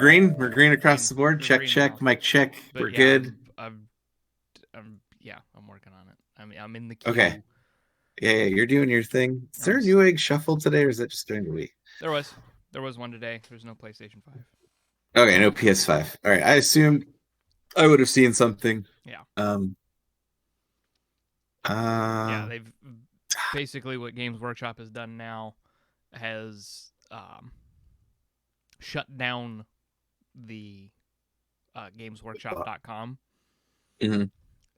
green. We're green across the board. We're Check, green now. check. Mic check. But We're yeah, good. I'm working on it. I'm in the Okay. queue. Yeah, you're doing your thing. Is there a new egg shuffle today, or is that just during the week? There was one today. There's no PlayStation 5. Okay, no PS5. All right. I assumed I would have seen something. Yeah. Yeah, they've basically what Games Workshop has done now has shut down the GamesWorkshop.com. Mm-hmm.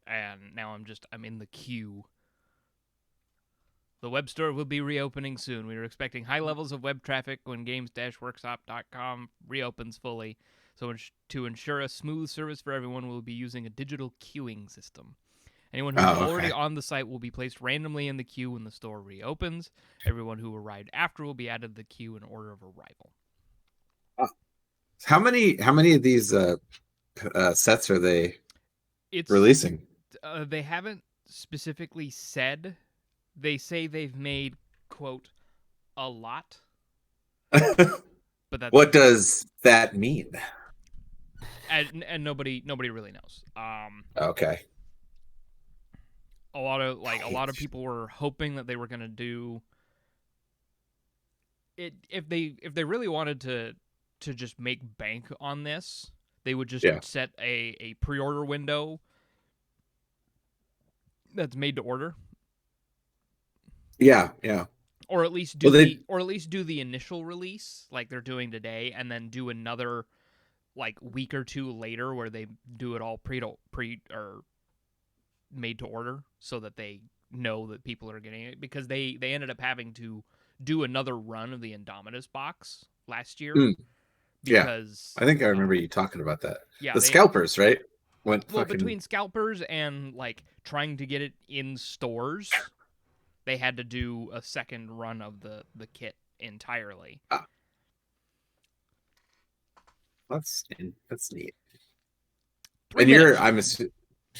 And now I'm in the queue. The web store will be reopening soon. We are expecting high levels of web traffic when games-workshop.com reopens fully. So to ensure a smooth service for everyone, we'll be using a digital queuing system. Anyone who's already on the site will be placed randomly in the queue when the store reopens. Everyone who arrived after will be added to the queue in order of arrival. How many of these sets are they releasing? They haven't specifically said. They say they've made, quote, a lot. But what does that mean? And nobody really knows. Okay. A lot of people were hoping that they were going to do it if they really wanted to just make bank on this, they would just set a pre-order window that's made to order. Yeah. Or at least do the initial release like they're doing today, and then do another like week or two later where they do it all pre or made to order, so that they know that people are getting it, because they ended up having to do another run of the Indominus box last year. Because I think I remember you talking about that. Yeah, the scalpers, right? Between scalpers and like trying to get it in stores, they had to do a second run of the kit entirely. That's neat. And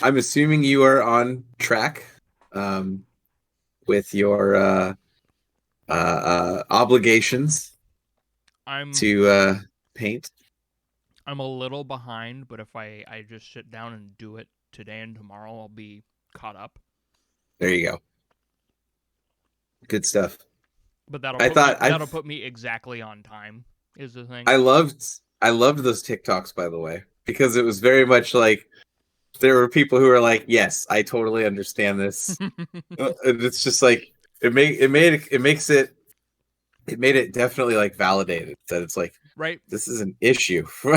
I'm assuming you are on track with your obligations to paint. I'm a little behind, but if I just sit down and do it today and tomorrow, I'll be caught up. There you go. Good stuff. But that'll put me exactly on time, is the thing. I loved those TikToks, by the way, because it was very much like there were people who were like, "Yes, I totally understand this." It's just like it made it definitely like validated that it's like, right, this is an issue for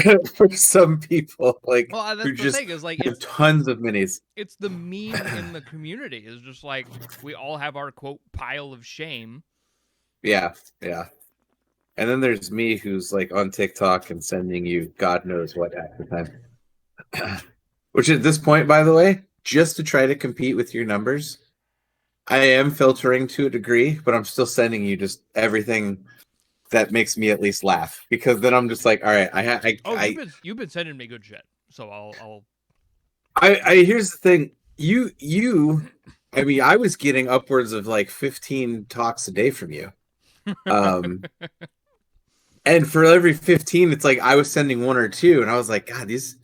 some people, like, that's who the just thing, is like have tons of minis. It's the meme in the community. Is just like we all have our quote pile of shame. Yeah. And then there's me, who's like on TikTok and sending you God knows what at the time. Which at this point, by the way, just to try to compete with your numbers, I am filtering to a degree, but I'm still sending you just everything that makes me at least laugh, because then I'm just like, all right, you've been sending me good shit, so I'll. Here's the thing, I mean, I was getting upwards of like 15 talks a day from you, and for every 15, it's like I was sending one or two, and I was like, God, these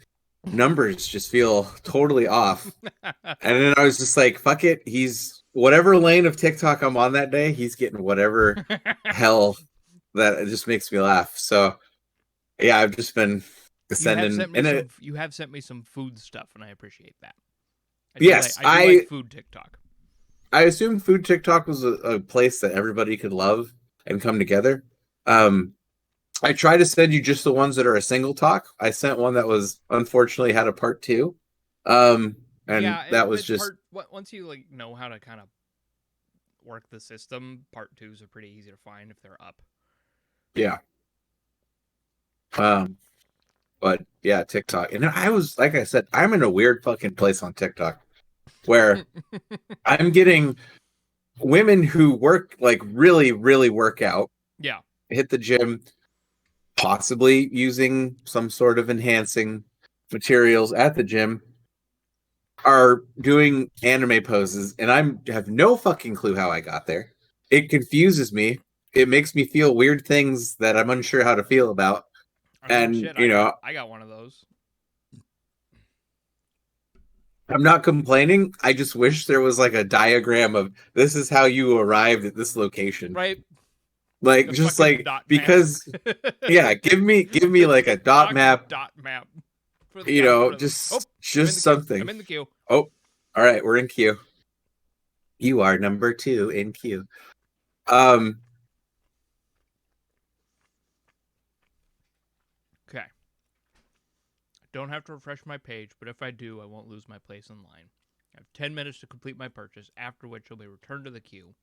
numbers just feel totally off. And then I was just like, fuck it, he's whatever lane of TikTok I'm on that day, he's getting whatever hell that it just makes me laugh. So yeah, I've just been sending. You have sent me some food stuff, and I appreciate that. I like food TikTok. I assumed food TikTok was a place that everybody could love and come together. I try to send you just the ones that are a single talk. I sent one that was unfortunately had a part 2. That was just once you like know how to kind of work the system, part 2s are pretty easy to find if they're up. Yeah. But yeah, TikTok. And I was, like I said, I'm in a weird fucking place on TikTok where I'm getting women who work, like, really, really work out. Yeah. Hit the gym, possibly using some sort of enhancing materials at the gym, are doing anime poses, and I have no fucking clue how I got there. It confuses me. It makes me feel weird things that I'm unsure how to feel about. And, shit, you know, I got one of those. I'm not complaining. I just wish there was like a diagram of this is how you arrived at this location. Right? Like, The just fucking like, dot because, map. yeah, give me like a dot Fucking map, Dot map. For the you know, algorithm. just I'm in the queue. something. I'm in the queue. Oh, all right, we're in queue. You are number 2 in queue. Okay. I don't have to refresh my page, but if I do, I won't lose my place in line. I have 10 minutes to complete my purchase, after which it'll be returned to the queue.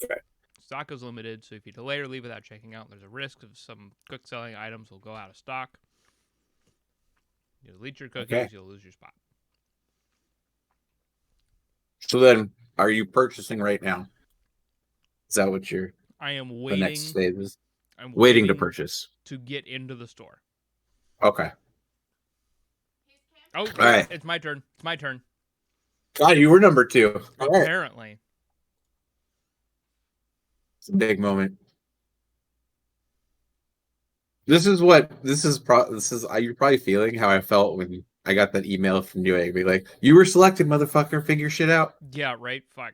Okay. Stock is limited, so if you delay or leave without checking out, there's a risk of some quick-selling items will go out of stock. You delete your cookies, Okay. you'll lose your spot. So then, are you purchasing right now? Is that what you're? I am The waiting. next phase is I'm waiting to purchase. to get into the store. Okay. Oh, All right. It's my turn. It's my turn. God, you were number 2. All right. Apparently. It's a big moment. You're probably feeling how I felt when I got that email from Newegg. Be like, you were selected, motherfucker. Figure shit out. Yeah, right. Fuck.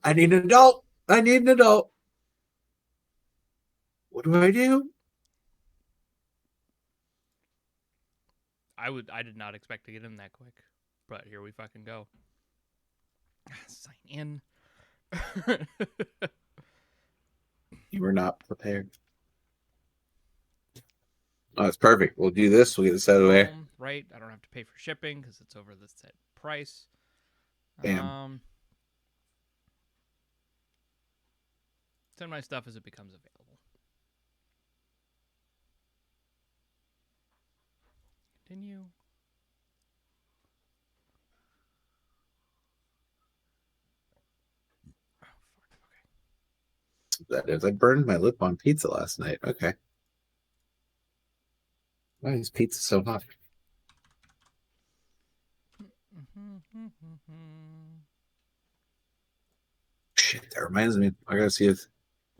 I need an adult. I need an adult. What do I do? I did not expect to get in that quick, but here we fucking go. Sign in. You were not prepared. Oh, that's perfect. We'll do this. We'll get this out of the way. Right. I don't have to pay for shipping because it's over the set price. Bam. Send my stuff as it becomes available. Continue. Oh, fuck. Okay. That is. I burned my lip on pizza last night. Okay. Why is pizza so hot? Shit, that reminds me. I gotta see if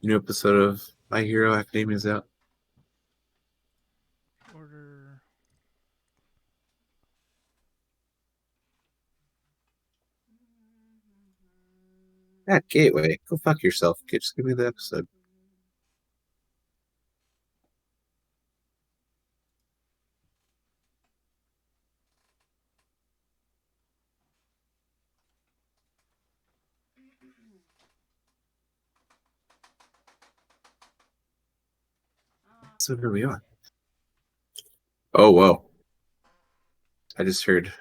new episode of My Hero Academia is out. Order. That Gateway. Go fuck yourself. Okay, just give me the episode. So here we are. Oh, whoa. I just heard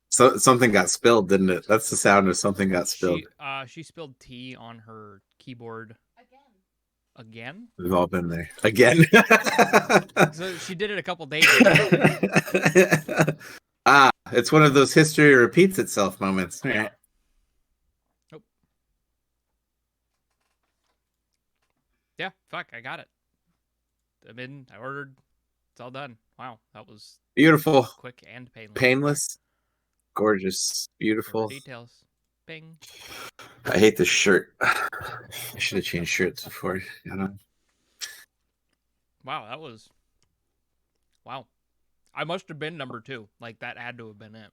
something got spilled, didn't it? That's the sound of something got spilled. She spilled tea on her keyboard. Again? We've all been there. Again. So she did it a couple days ago. It's one of those history repeats itself moments. Yeah. Oh. Yeah, fuck, I got it. I'm in, I ordered. It's all done. Wow, that was beautiful. Quick and painless. Painless. Gorgeous. Beautiful. Details. Bing. I hate this shirt. I should have changed shirts before. Wow, that was... Wow. I must have been number 2. Like, that had to have been it.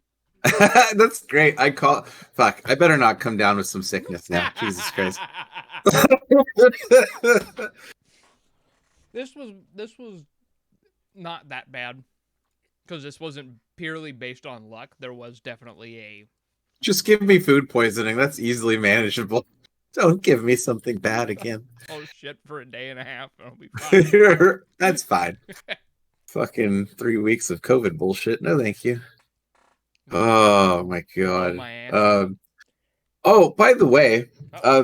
That's great. Fuck. I better not come down with some sickness now. Jesus Christ. This was not that bad. Because this wasn't purely based on luck. There was definitely a... Just give me food poisoning. That's easily manageable. Don't give me something bad again. Oh, shit, for a day and a half. I'll be fine. That's fine. Fucking 3 weeks of COVID bullshit. No, thank you. Oh, my God. By the way,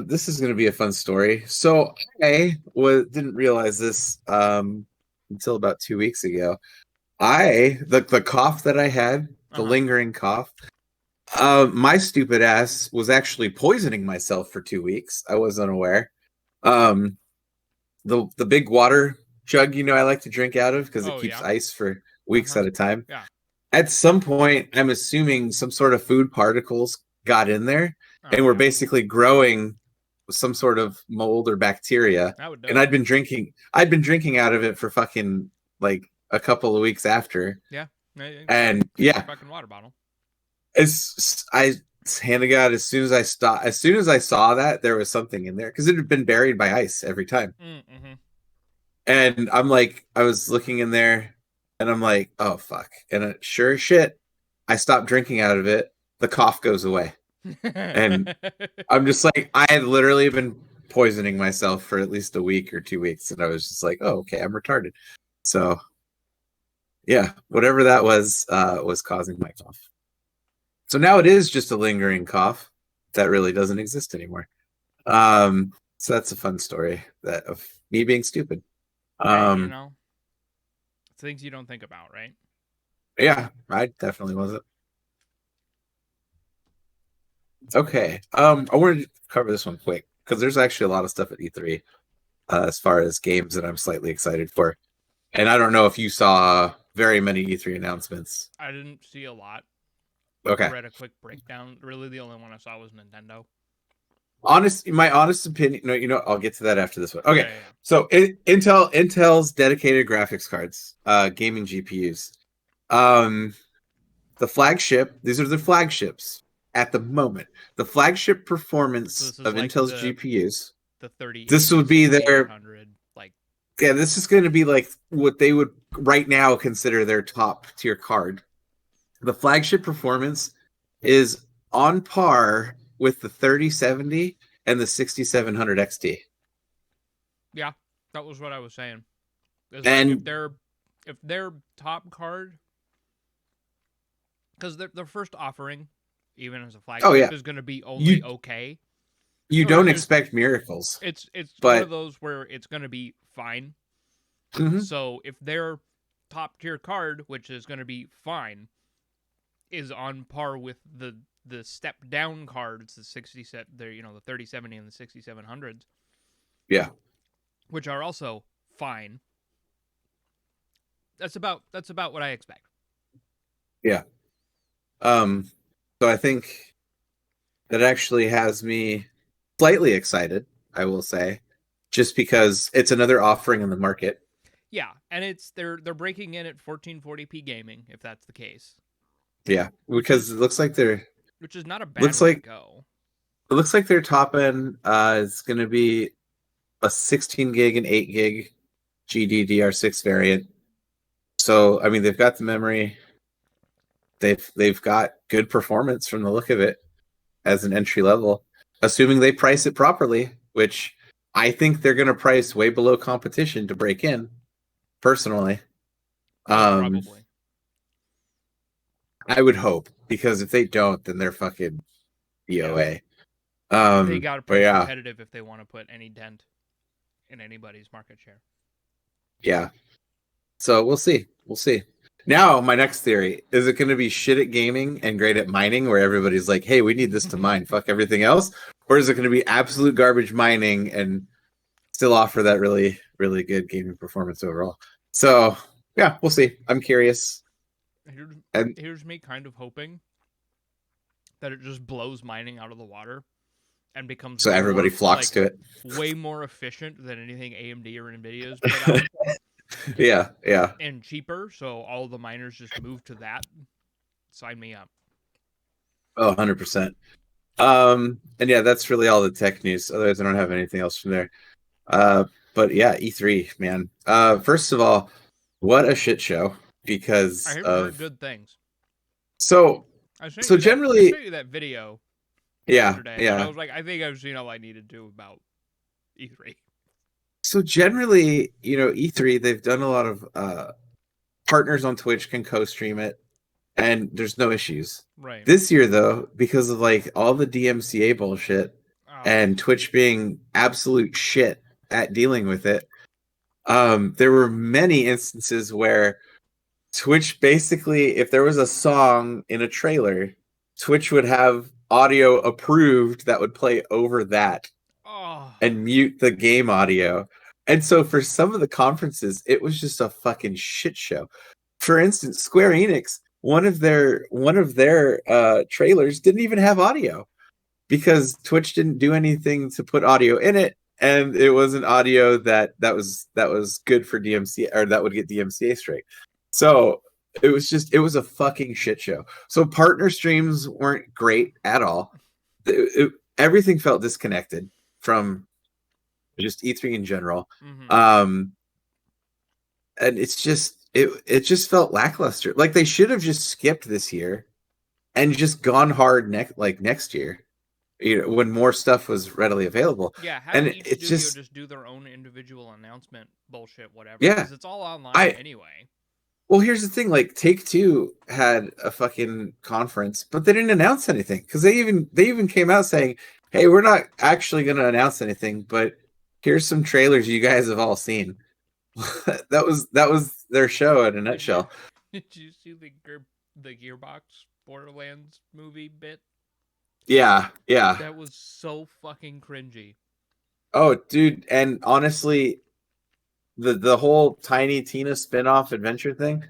this is going to be a fun story. So I didn't realize this until about 2 weeks ago. The cough that I had, the lingering cough, my stupid ass was actually poisoning myself for 2 weeks. I was unaware. The big water jug, I like to drink out of because it keeps ice for weeks at a time. Yeah. At some point, I'm assuming some sort of food particles got in there and were basically growing some sort of mold or bacteria, I would. and I'd been drinking out of it for fucking like a couple of weeks after. Yeah. And yeah, fucking water bottle. Hand of God, as soon as I saw that there was something in there, because it had been buried by ice every time. Mm-hmm. And I'm like, I was looking in there, and I'm like, oh fuck! And sure as shit, I stopped drinking out of it. The cough goes away, and I'm just like, I had literally been poisoning myself for at least a week or 2 weeks, and I was just like, oh, okay, I'm retarded. So, yeah, whatever that was causing my cough. So now it is just a lingering cough that really doesn't exist anymore. So that's a fun story of me being stupid. Things you don't think about, right? Yeah, I definitely wasn't. Okay. I wanted to cover this one quick because there's actually a lot of stuff at E3 as far as games that I'm slightly excited for. And I don't know if you saw very many E3 announcements. I didn't see a lot. Okay. I read a quick breakdown. Really, the only one I saw was Nintendo. My honest opinion. No, I'll get to that after this one. Okay. Yeah. So Intel's dedicated graphics cards, gaming GPUs. The flagship. These are the flagships at the moment. The flagship performance of like Intel's GPUs. The 30. This would be their. Yeah, this is going to be like what they would right now consider their top tier card. The flagship performance is on par with the 3070 and the 6700 XT. Yeah, that was what I was saying. And like if their top card, because their first offering, even as a flagship, is going to be only okay. You don't expect miracles. It's one of those where it's going to be fine. Mm-hmm. So if their top tier card, which is going to be fine, is on par with the step down cards, the 60 the 3070 and the 6700s. Yeah. Which are also fine. That's about what I expect. Yeah. So I think that actually has me slightly excited, I will say, just because it's another offering in the market. Yeah, and they're breaking in at 1440p gaming, if that's the case. Yeah, because it looks like which is not a bad way to go. It looks like their top end is going to be a 16 gig and 8 gig GDDR6 variant. So, I mean, they've got the memory. They've got good performance from the look of it as an entry level, assuming they price it properly, which I think they're going to price way below competition to break in, personally. Probably. I would hope, because if they don't, then they're fucking DOA. They got to be competitive if they want to put any dent in anybody's market share. Yeah. So we'll see. Now, my next theory, is it going to be shit at gaming and great at mining, where everybody's like, hey, we need this to mine, fuck everything else? Or is it going to be absolute garbage mining and still offer that really, really good gaming performance overall? So, yeah, we'll see. I'm curious. Here's me kind of hoping that it just blows mining out of the water and becomes so everybody flocks to it. Way more efficient than anything AMD or NVIDIA has put out. Yeah. And cheaper, so all the miners just move to that. Sign me up. Oh, 100%. And yeah, that's really all the tech news. Otherwise, I don't have anything else from there. But yeah, E3, man. First of all, what a shit show. Because I heard good things. So generally, I showed you that video. Yeah. I was like, I think I've seen all I needed to about E3. So generally, E3, they've done a lot of partners on Twitch can co-stream it, and there's no issues. Right. This year, though, because of like all the DMCA bullshit and Twitch being absolute shit at dealing with it, there were many instances where Twitch basically, if there was a song in a trailer, Twitch would have audio approved that would play over that and mute the game audio. And so for some of the conferences, it was just a fucking shit show. For instance, Square Enix, one of their trailers didn't even have audio. because Twitch didn't do anything to put audio in it, and it wasn't audio that was good for DMCA, or that would get DMCA straight. So it was a fucking shit show. So partner streams weren't great at all. Everything felt disconnected from just E3 in general. And it's just it just felt lackluster. Like they should have just skipped this year and just gone hard next year, when more stuff was readily available. Yeah, have and each it's studio just do their own individual announcement bullshit, whatever. Yeah, because it's all online anyway. Well, here's the thing: like Take-Two had a fucking conference, but they didn't announce anything because they even came out saying, "Hey, we're not actually going to announce anything, but here's some trailers you guys have all seen." that was their show in a nutshell. Did you see the Gearbox Borderlands movie bit? Yeah. That was so fucking cringy. Oh, dude, and honestly, the whole Tiny Tina spin-off adventure thing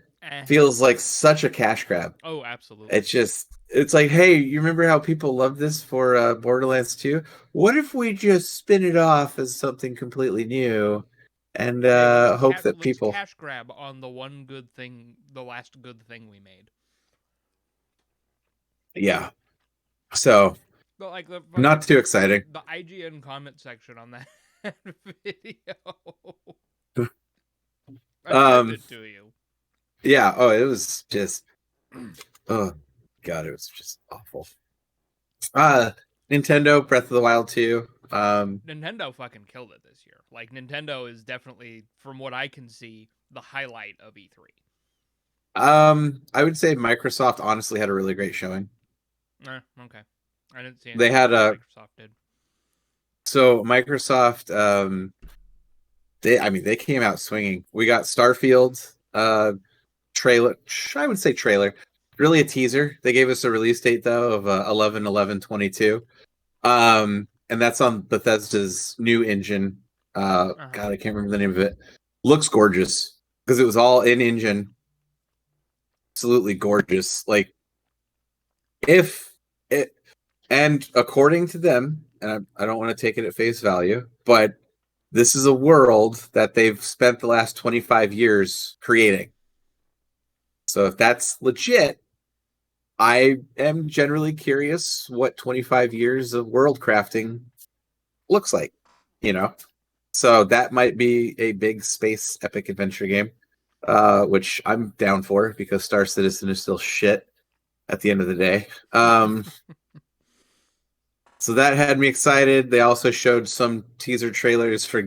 feels like such a cash grab. Oh, absolutely. It's like, hey, you remember how people love this for Borderlands 2? What if we just spin it off as something completely new and hope that people cash grab on the one good thing, the last good thing we made. Yeah. So, but like not too exciting. The IGN comment section on that video. I sent it to you. Yeah. Oh, it was just. Oh God, it was just awful. Nintendo Breath of the Wild 2. Nintendo fucking killed it this year. Like Nintendo is definitely, from what I can see, the highlight of E3. I would say Microsoft honestly had a really great showing. Okay. I didn't see anything they had a Microsoft did. So Microsoft, they came out swinging. We got Starfield trailer. I would say trailer. Really a teaser. They gave us a release date though of 11/11/22. And that's on Bethesda's new engine. God, I can't remember the name of it. Looks gorgeous because it was all in engine. Absolutely gorgeous. Like and according to them, and I don't want to take it at face value, but this is a world that they've spent the last 25 years creating. So if that's legit, I am generally curious what 25 years of world crafting looks like, So that might be a big space epic adventure game, which I'm down for because Star Citizen is still shit at the end of the day. So that had me excited. They also showed some teaser trailers for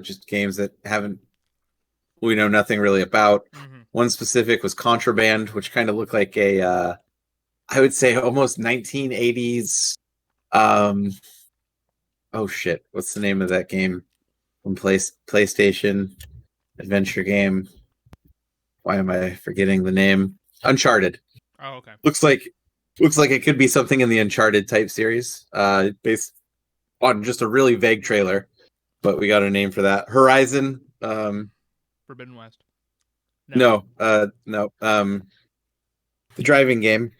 just games that we know nothing really about. One specific was Contraband, which kind of looked like a, I would say almost 1980s. Oh shit, what's the name of that game from PlayStation adventure game? Why am I forgetting the name? Uncharted. Oh, okay. Looks like it could be something in the Uncharted type series, based on just a really vague trailer, but we got a name for that. Horizon. Forbidden West. No. The driving game.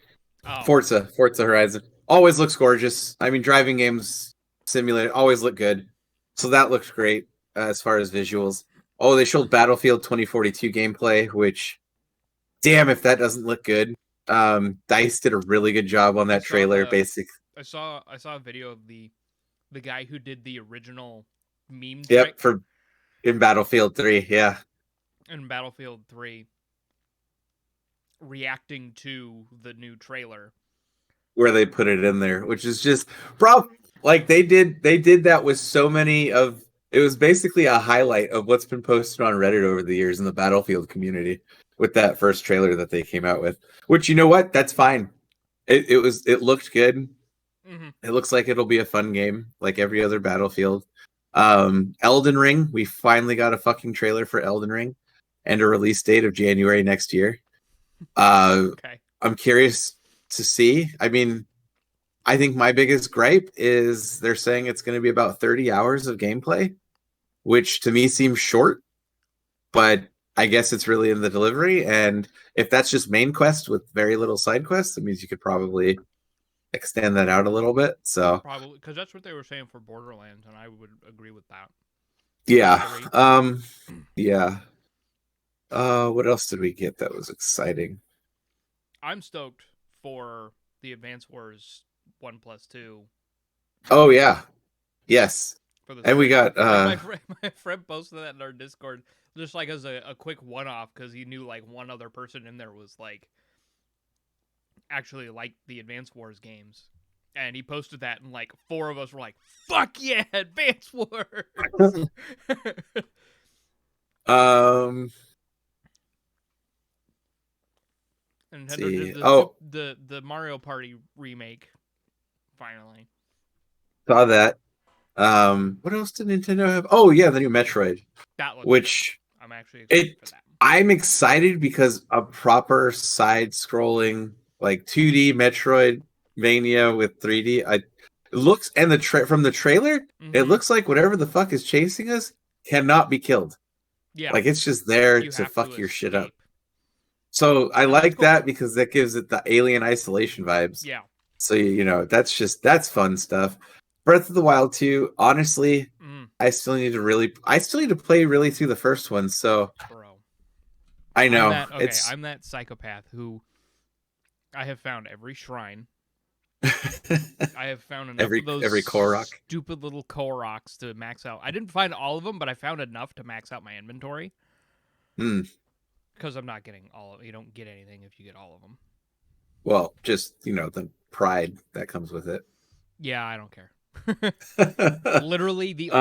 Oh. Forza Horizon. Always looks gorgeous. I mean, driving games simulated always look good. So that looks great as far as visuals. Oh, they showed Battlefield 2042 gameplay, which, damn, if that doesn't look good. DICE did a really good job on that trailer. I saw a video of the guy who did the original meme. Yep, in Battlefield 3, yeah. In Battlefield 3, reacting to the new trailer, where they put it in there, which is just like they did that with so many of. It was basically a highlight of what's been posted on Reddit over the years in the Battlefield community with that first trailer that they came out with, which, you know what? That's fine. It looked good. Mm-hmm. It looks like it'll be a fun game like every other Battlefield. Elden Ring, we finally got a fucking trailer for Elden Ring and a release date of January next year. Okay. I'm curious to see. I mean, I think my biggest gripe is they're saying it's going to be about 30 hours of gameplay, which to me seems short, but I guess it's really in the delivery. And if that's just main quest with very little side quests, that means you could probably extend that out a little bit. So Probably because that's what they were saying for Borderlands, and I would agree with that. yeah, yeah. What else did we get that was exciting? I'm stoked for the Advance Wars 1+2. Oh yeah, yes. For the And we Switch. got My friend posted that in our Discord just like as a quick one-off because he knew like one other person in there was like actually liked the Advance Wars games. And he posted that, and like 4 of us were like, "Fuck yeah, Advance Wars!" um Nintendo did the Mario Party remake finally. saw that. What else did Nintendo have? Oh yeah, the new Metroid. That looks Which good. I'm actually excited for that. I'm excited because a proper side-scrolling like 2D Metroidvania with 3D. It looks and from the trailer, it looks like whatever the fuck is chasing us cannot be killed. Yeah, like it's just there to fuck your shit up. So I And like cool. that because that gives it the Alien Isolation vibes. Yeah. So that's fun stuff. Breath of the Wild 2, honestly, I still need to play really through the first one. So, bro, I know I'm that psychopath who I have found every shrine. I have found enough of those every Korok. Stupid little Koroks to max out. I didn't find all of them, but I found enough to max out my inventory. Because I'm not getting all of. You don't get anything if you get all of them. Well, just the pride that comes with it. Yeah, I don't care. literally the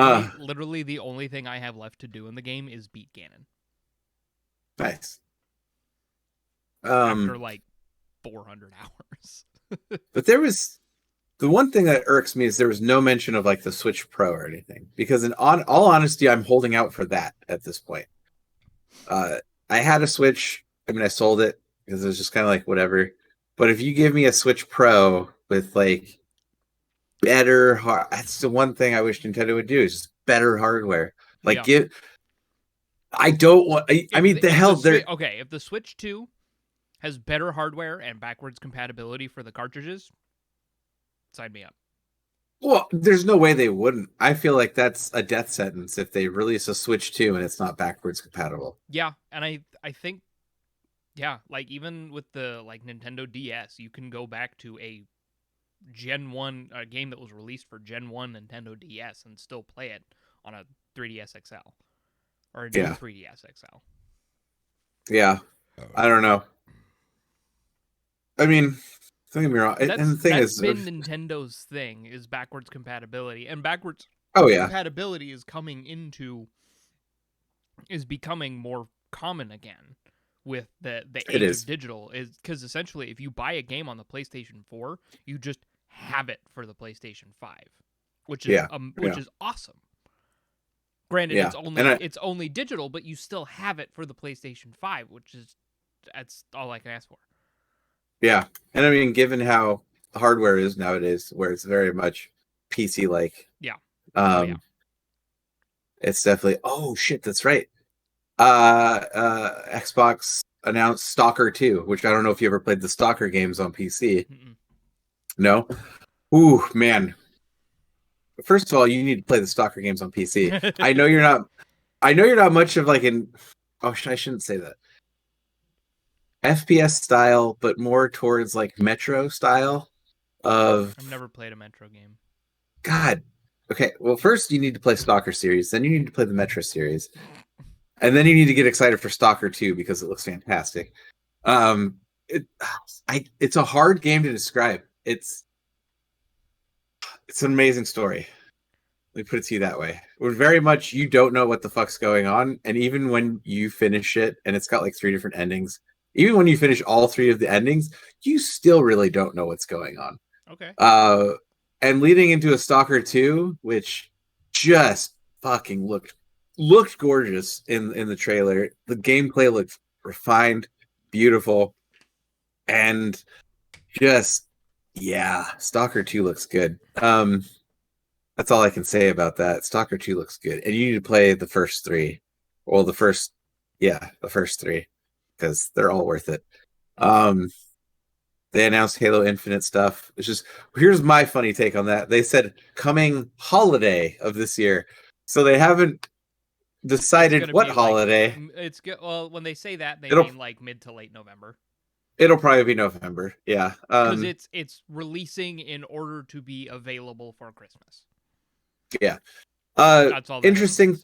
only thing I have left to do in the game is beat Ganon. Nice. After like 400 hours. But there was the one thing that irks me is there was no mention of like the Switch Pro or anything. Because in all honesty, I'm holding out for that at this point. I had a Switch. I mean, I sold it because it was just kind of like whatever. But if you give me a Switch Pro with like better that's the one thing I wish Nintendo would do is just better hardware. Like I don't want. If the Switch 2 has better hardware and backwards compatibility for the cartridges, sign me up. Well, there's no way they wouldn't. I feel like that's a death sentence if they release a Switch 2 and it's not backwards compatible. Yeah, and I think like even with the like Nintendo DS, you can go back to a Gen 1 game that was released for Gen 1 Nintendo DS and still play it on a 3DS XL or a new 3DS XL. Yeah. I don't know. I mean, don't get me wrong. And the thing that's been Nintendo's thing is backwards compatibility, and backwards compatibility is becoming more common again with the age of digital. Is because essentially if you buy a game on the PlayStation 4, you just have it for the PlayStation 5, which is is awesome. Granted, it's only digital, but you still have it for the PlayStation 5, that's all I can ask for. Yeah, and I mean, given how hardware is nowadays, where it's very much PC-like. Yeah. It's definitely. Oh shit, that's right. Xbox announced Stalker 2, which I don't know if you ever played the Stalker games on PC. No? Ooh, man. First of all, you need to play the Stalker games on PC. I know you're not much of like an I shouldn't say that. FPS style, but more towards like Metro style of I've never played a Metro game. God. Okay, well first you need to play Stalker series, then you need to play the Metro series. And then you need to get excited for Stalker 2 because it looks fantastic. It's a hard game to describe. It's an amazing story. Let me put it to you that way. We're very much you don't know what the fuck's going on, and even when you finish it, and it's got like 3 different endings. Even when you finish all 3 of the endings, you still really don't know what's going on. Okay. And leading into a Stalker 2, which just fucking looked gorgeous in the trailer. The gameplay looked refined, beautiful, and just Stalker 2 looks good. That's all I can say about that. Stalker 2 looks good, and you need to play the first 3. Well, the first 3 because they're all worth it. They announced Halo Infinite stuff. It's just here's my funny take on that. They said coming holiday of this year, so they haven't It's decided gonna what be like holiday. well, when they say that, they It'll mean like mid to late November. it'll probably be November. Yeah. Because it's releasing in order to be available for Christmas. Yeah. That's all. Interesting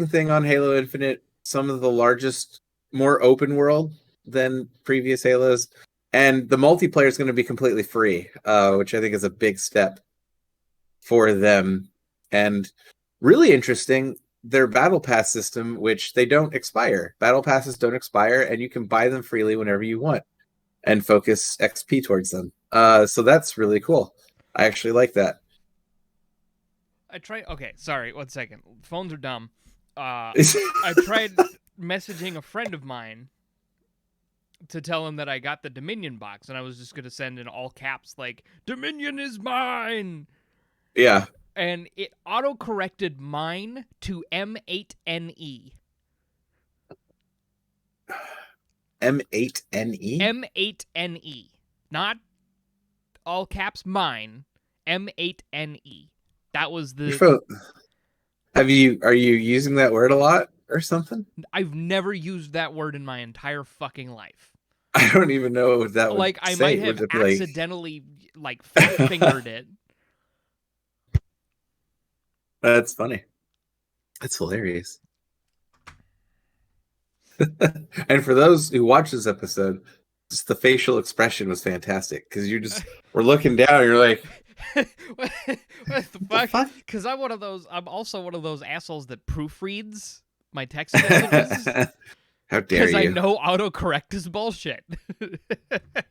thing on Halo Infinite. Some of the largest, more open world than previous Halos, and the multiplayer is going to be completely free, which I think is a big step for them. And really interesting, their battle pass system, which they don't expire. Battle passes don't expire, and you can buy them freely whenever you want, and focus XP towards them. So that's really cool. I actually like that. I tried. Okay, sorry. 1 second. Phones are dumb. I tried messaging a friend of mine to tell him that I got the Dominion box, and I was just gonna send in all caps like "Dominion is mine," Yeah. and it auto-corrected mine to M8NE. M8NE? M8NE, not all caps mine. M8NE. That was the. Are you using that word a lot or something? I've never used that word in my entire fucking life. I don't even know what that would Like, I say. might have accidentally like fat fingered it. That's funny. That's hilarious. And for those who watch this episode, just the facial expression was fantastic because you just were looking down and you're like, what the fuck? Because I'm also one of those assholes that proofreads my text messages. How dare you? Because I know autocorrect is bullshit.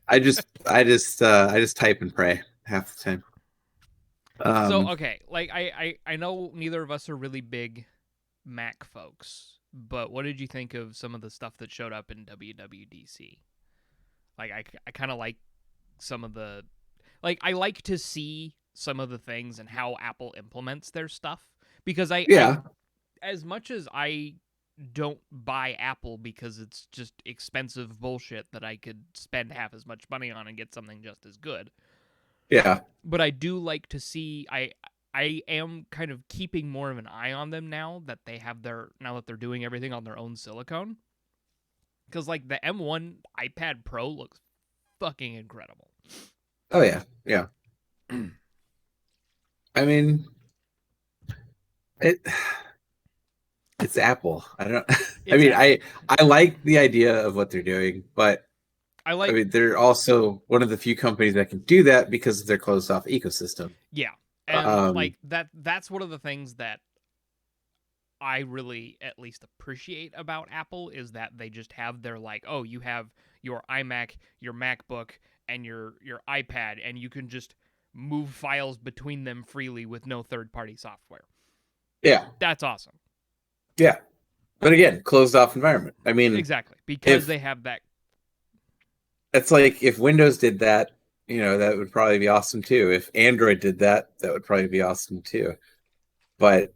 I just type and pray half the time. So okay, like I know neither of us are really big Mac folks, but what did you think of some of the stuff that showed up in WWDC? Like I kind of like some of the, like I like to see some of the things and how Apple implements their stuff, because I as much as I don't buy Apple because it's just expensive bullshit that I could spend half as much money on and get something just as good. Yeah. But I do like to see, I am kind of keeping more of an eye on them now that they're doing everything on their own silicone. Because like the M1 iPad Pro looks fucking incredible. Oh yeah. Yeah. I mean, it's Apple. I don't. I mean, I like the idea of what they're doing, but I mean, they're also one of the few companies that can do that because of their closed off ecosystem. Yeah, and like that's one of the things that I really at least appreciate about Apple is that they just have their like, oh, you have your iMac, your MacBook, and your iPad, and you can just move files between them freely with no third-party software. Yeah, that's awesome. Yeah, but again, closed off environment. I mean, exactly, because they have that. It's like if Windows did that, that would probably be awesome too. If Android did that, that would probably be awesome too. But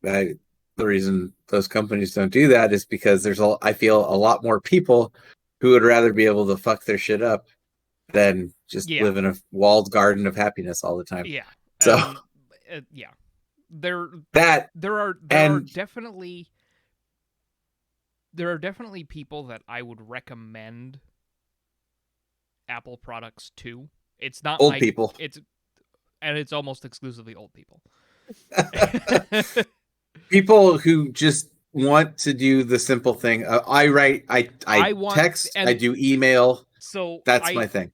the reason those companies don't do that is because I feel a lot more people who would rather be able to fuck their shit up than just live in a walled garden of happiness all the time. Yeah. So yeah. There are definitely people that I would recommend Apple products to. It's not old people. It's almost exclusively old people. People who just want to do the simple thing. I write, I text, I do email. So that's my thing.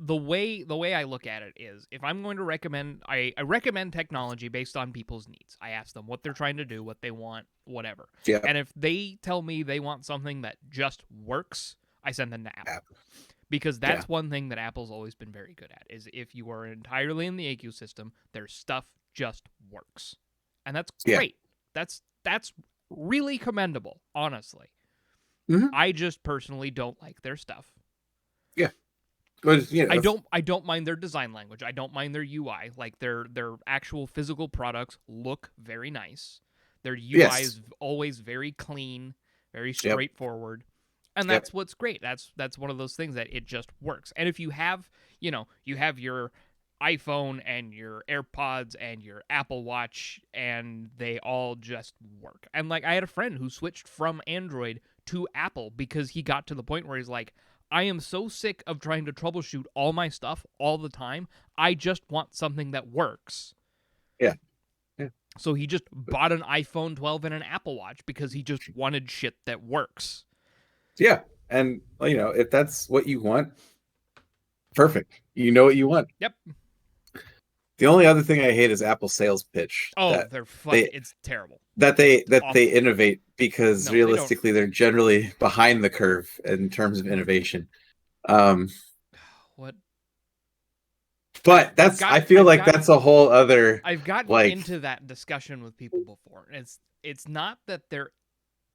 The way I look at it is, if I'm going to recommend, I recommend technology based on people's needs. I ask them what they're trying to do, what they want, whatever. Yeah. And if they tell me they want something that just works, I send them to Apple. Because that's one thing that Apple's always been very good at, is if you are entirely in the ecosystem, their stuff just works. And that's great. That's really commendable, honestly. Mm-hmm. I just personally don't like their stuff. Yeah. But, I don't mind their design language. I don't mind their UI. Like their actual physical products look very nice. Their UI is always very clean, very straightforward. And that's what's great. That's one of those things that it just works. And if you have, you have your iPhone and your AirPods and your Apple Watch, and they all just work. And like, I had a friend who switched from Android to Apple because he got to the point where he's like, I am so sick of trying to troubleshoot all my stuff all the time. I just want something that works. Yeah. So he just bought an iPhone 12 and an Apple Watch because he just wanted shit that works. Yeah. And, if that's what you want, perfect. You know what you want. Yep. The only other thing I hate is Apple's sales pitch. Oh, they're fucking, it's terrible. That they innovate because realistically they're generally behind the curve in terms of innovation. What? But I feel like that's a whole other. I've gotten into that discussion with people before. It's not that they're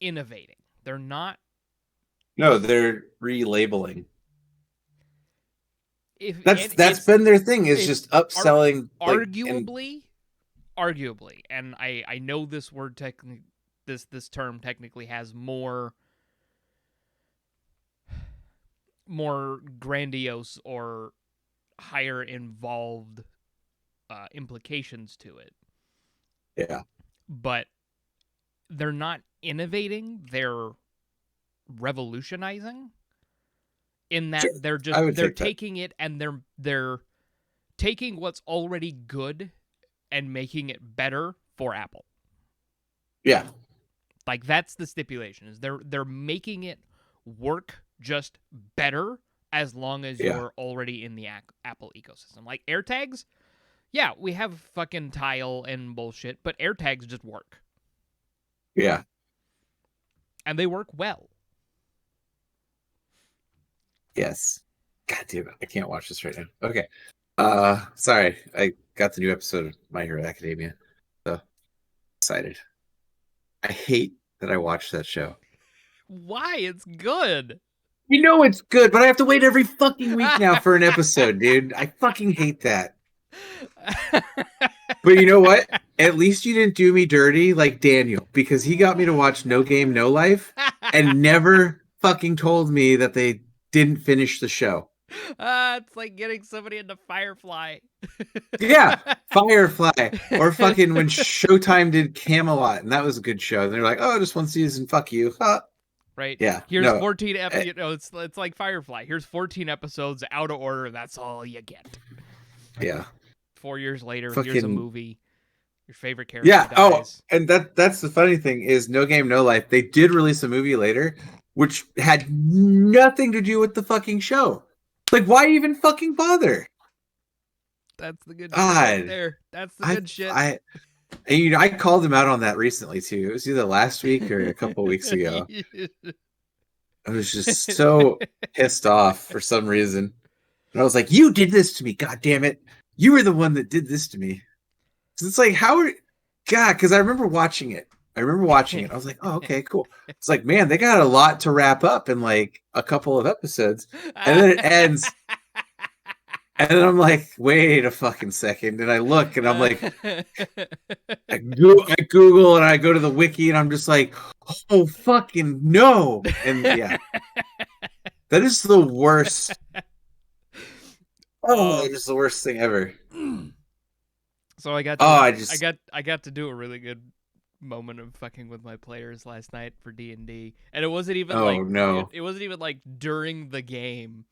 innovating. They're not. No, they're relabeling. That's been their thing. Is just upselling. Arguably, and I know this word this term technically has more grandiose or higher involved implications to it. Yeah. But they're not innovating, they're revolutionizing in that they're taking it and they're taking what's already good and making it better for Apple. Yeah. Like, that's the stipulation, is they're making it work just better as long as you're already in the Apple ecosystem. Like AirTags, yeah, we have fucking Tile and bullshit, but AirTags just work. Yeah. And they work well. Yes. God damn it. I can't watch this right now. Okay. Sorry. I got the new episode of My Hero Academia. So excited. I hate that I watched that show. Why? It's good. You know it's good, but I have to wait every fucking week now for an episode, dude. I fucking hate that. But you know what? At least you didn't do me dirty like Daniel, because he got me to watch No Game, No Life and never fucking told me that they didn't finish the show. It's like getting somebody into Firefly. Yeah, Firefly. Or fucking when Showtime did Camelot, and that was a good show. And they're like, oh, just one season, fuck you. Huh? Right? Yeah. Here's 14 episodes. It's like Firefly. Here's 14 episodes out of order. That's all you get. Yeah. 4 years later, here's a movie. Your favorite character dies. Oh, and that's the funny thing is No Game, No Life. They did release a movie later, which had nothing to do with the fucking show. Like, why even fucking bother? That's the good shit right there. That's the good shit. I called him out on that recently too. It was either last week or a couple weeks ago. I was just so pissed off for some reason. And I was like, you did this to me, god damn it. You were the one that did this to me. So it's like, because I remember watching it. I was like, oh, okay, cool. It's like, man, they got a lot to wrap up in like a couple of episodes. And then it ends. And then I'm like, wait a fucking second. And I look and I'm like, I Google and I go to the wiki and I'm just like, oh, fucking no. And yeah, that is the worst. Oh, it is the worst thing ever. So I got to do a really good moment of fucking with my players last night for D&D, and it wasn't even it wasn't even like during the game.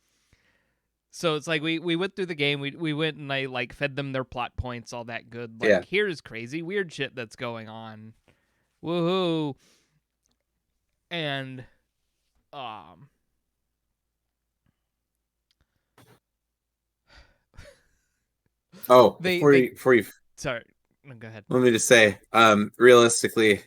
So it's like we went through the game, we went and I like fed them their plot points, all that good. Like, here's crazy weird shit that's going on. Woohoo. And before you sorry, go ahead. Let me just say, realistically,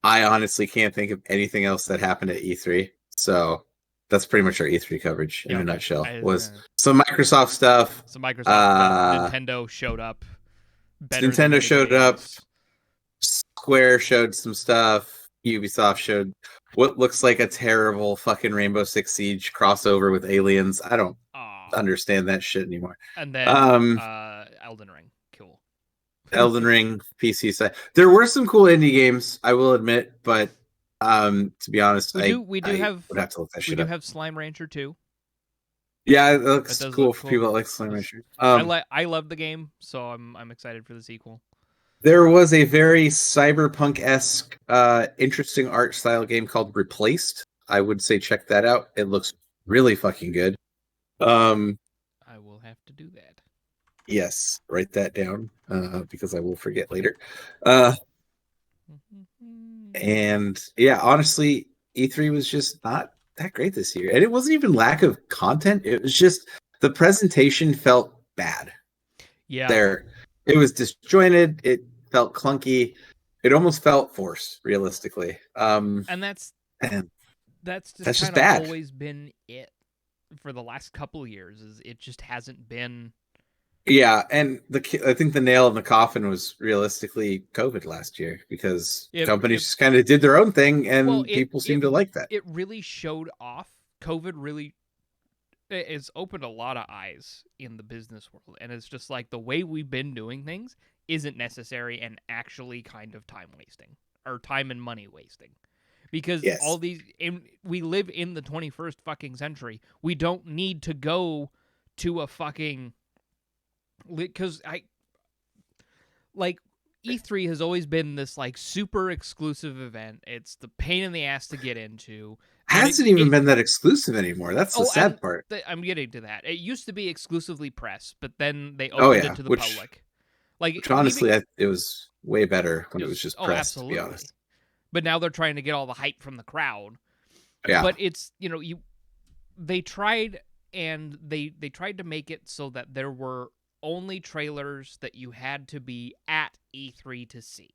I honestly can't think of anything else that happened at E3. So that's pretty much our E3 coverage in a nutshell. Was some Microsoft stuff. Some Microsoft, Nintendo showed up. Nintendo showed up. Square showed some stuff. Ubisoft showed what looks like a terrible fucking Rainbow Six Siege crossover with aliens. I don't understand that shit anymore. And then Elden Ring. Cool. Elden Ring PC side. There were some cool indie games, I will admit, but To be honest, We do I have would have to look that we shit do up. have Slime Rancher 2. Yeah, it That looks does cool look for cool. people that like Slime It's- Rancher. I love the game, so I'm excited for the sequel. There was a very cyberpunk-esque, interesting art style game called Replaced. I would say check that out. It looks really fucking good. Um, I will have to do that. yes, write that down because I will forget later. Uh, and yeah, honestly, E3 was just not that great this year, and it wasn't even lack of content. It was just the presentation felt bad. Yeah. There, it was disjointed. It felt clunky. It almost felt forced, realistically. And that's And that's just that's just kind of bad. always been it for the last couple of years. Is it just hasn't been. Yeah, and I think the nail in the coffin was realistically COVID last year because companies just kind of did their own thing, and people seem to like that. It really showed off. COVID really it's opened a lot of eyes in the business world, and it's just like the way we've been doing things isn't necessary and actually kind of time wasting or time and money wasting. Because Yes. all these we live in the 21st fucking century. We don't need to go to a fucking because E3 has always been this like super exclusive event. It's the pain in the ass to get into. Hasn't even been that exclusive anymore. That's the sad part. I'm getting to that. It used to be exclusively press, but then they opened it to the public. Which honestly, it was way better when it was just press. Absolutely. To be honest. But now they're trying to get all the hype from the crowd. Yeah. But it's they tried and they tried to make it so that there were only trailers that you had to be at E3 to see.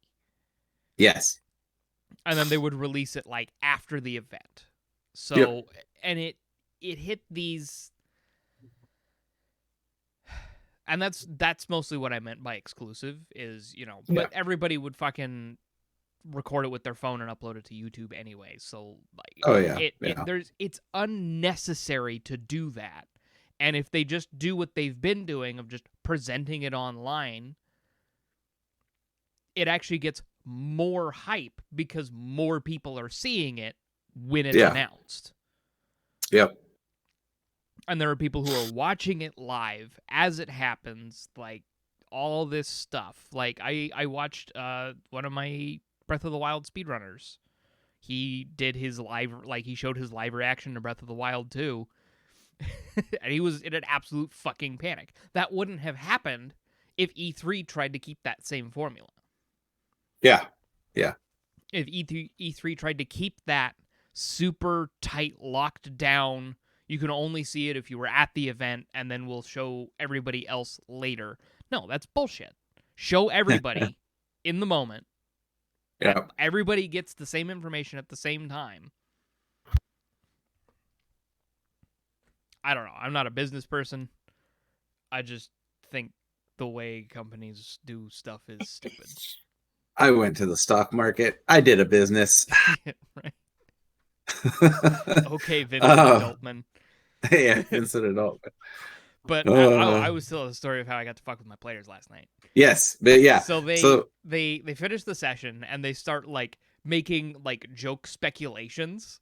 Yes. And then they would release it like after the event. So and it hit these, and that's mostly what I meant by exclusive is, but everybody would fucking record it with their phone and upload it to YouTube anyway. So like it's unnecessary to do that. And if they just do what they've been doing of just presenting it online, it actually gets more hype because more people are seeing it when it's announced. Yep. And there are people who are watching it live as it happens, like all this stuff. Like I watched one of my Breath of the Wild speedrunners. He did his he showed his live reaction to Breath of the Wild 2. And he was in an absolute fucking panic. That wouldn't have happened if E3 tried to keep that same formula. Yeah. Yeah. If E3 tried to keep that super tight, locked down, you can only see it if you were at the event, and then we'll show everybody else later. No, that's bullshit. Show everybody in the moment. Yeah. Everybody gets the same information at the same time. I don't know. I'm not a business person. I just think the way companies do stuff is stupid. I went to the stock market. I did a business. Right. Okay, Vincent Adultman. Yeah, Vincent Adultman. But I was still the story of how I got to fuck with my players last night. Yes, but yeah. So they finish the session and they start like making like joke speculations,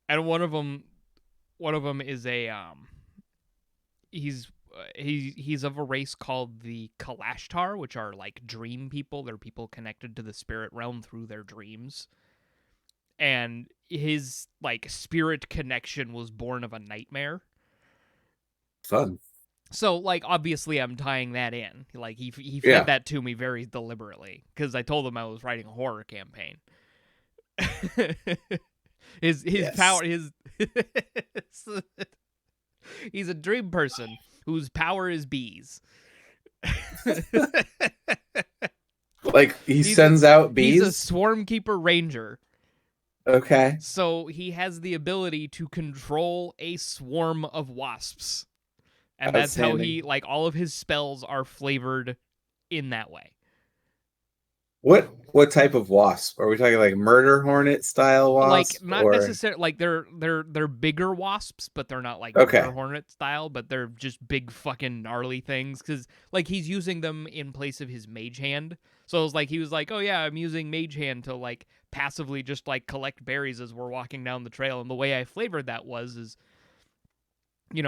and one of them is a he's of a race called the Kalashtar, which are like dream people. They're people connected to the spirit realm through their dreams. And his like spirit connection was born of a nightmare. Fun. So like obviously I'm tying that in. Like he fed that to me very deliberately because I told him I was writing a horror campaign. his power he's a dream person whose power is bees. Like he sends out bees? He's a swarm keeper ranger. Okay. So he has the ability to control a swarm of wasps. And that's how he, like, all of his spells are flavored in that way. What type of wasp? Are we talking like murder hornet style wasp? Like not necessarily like they're bigger wasps, but they're not like murder hornet style, but they're just big fucking gnarly things. Because like he's using them in place of his mage hand, So it was like he was like, "Oh yeah, I'm using Mage Hand to like passively just like collect berries as we're walking down the trail." And the way I flavored that is you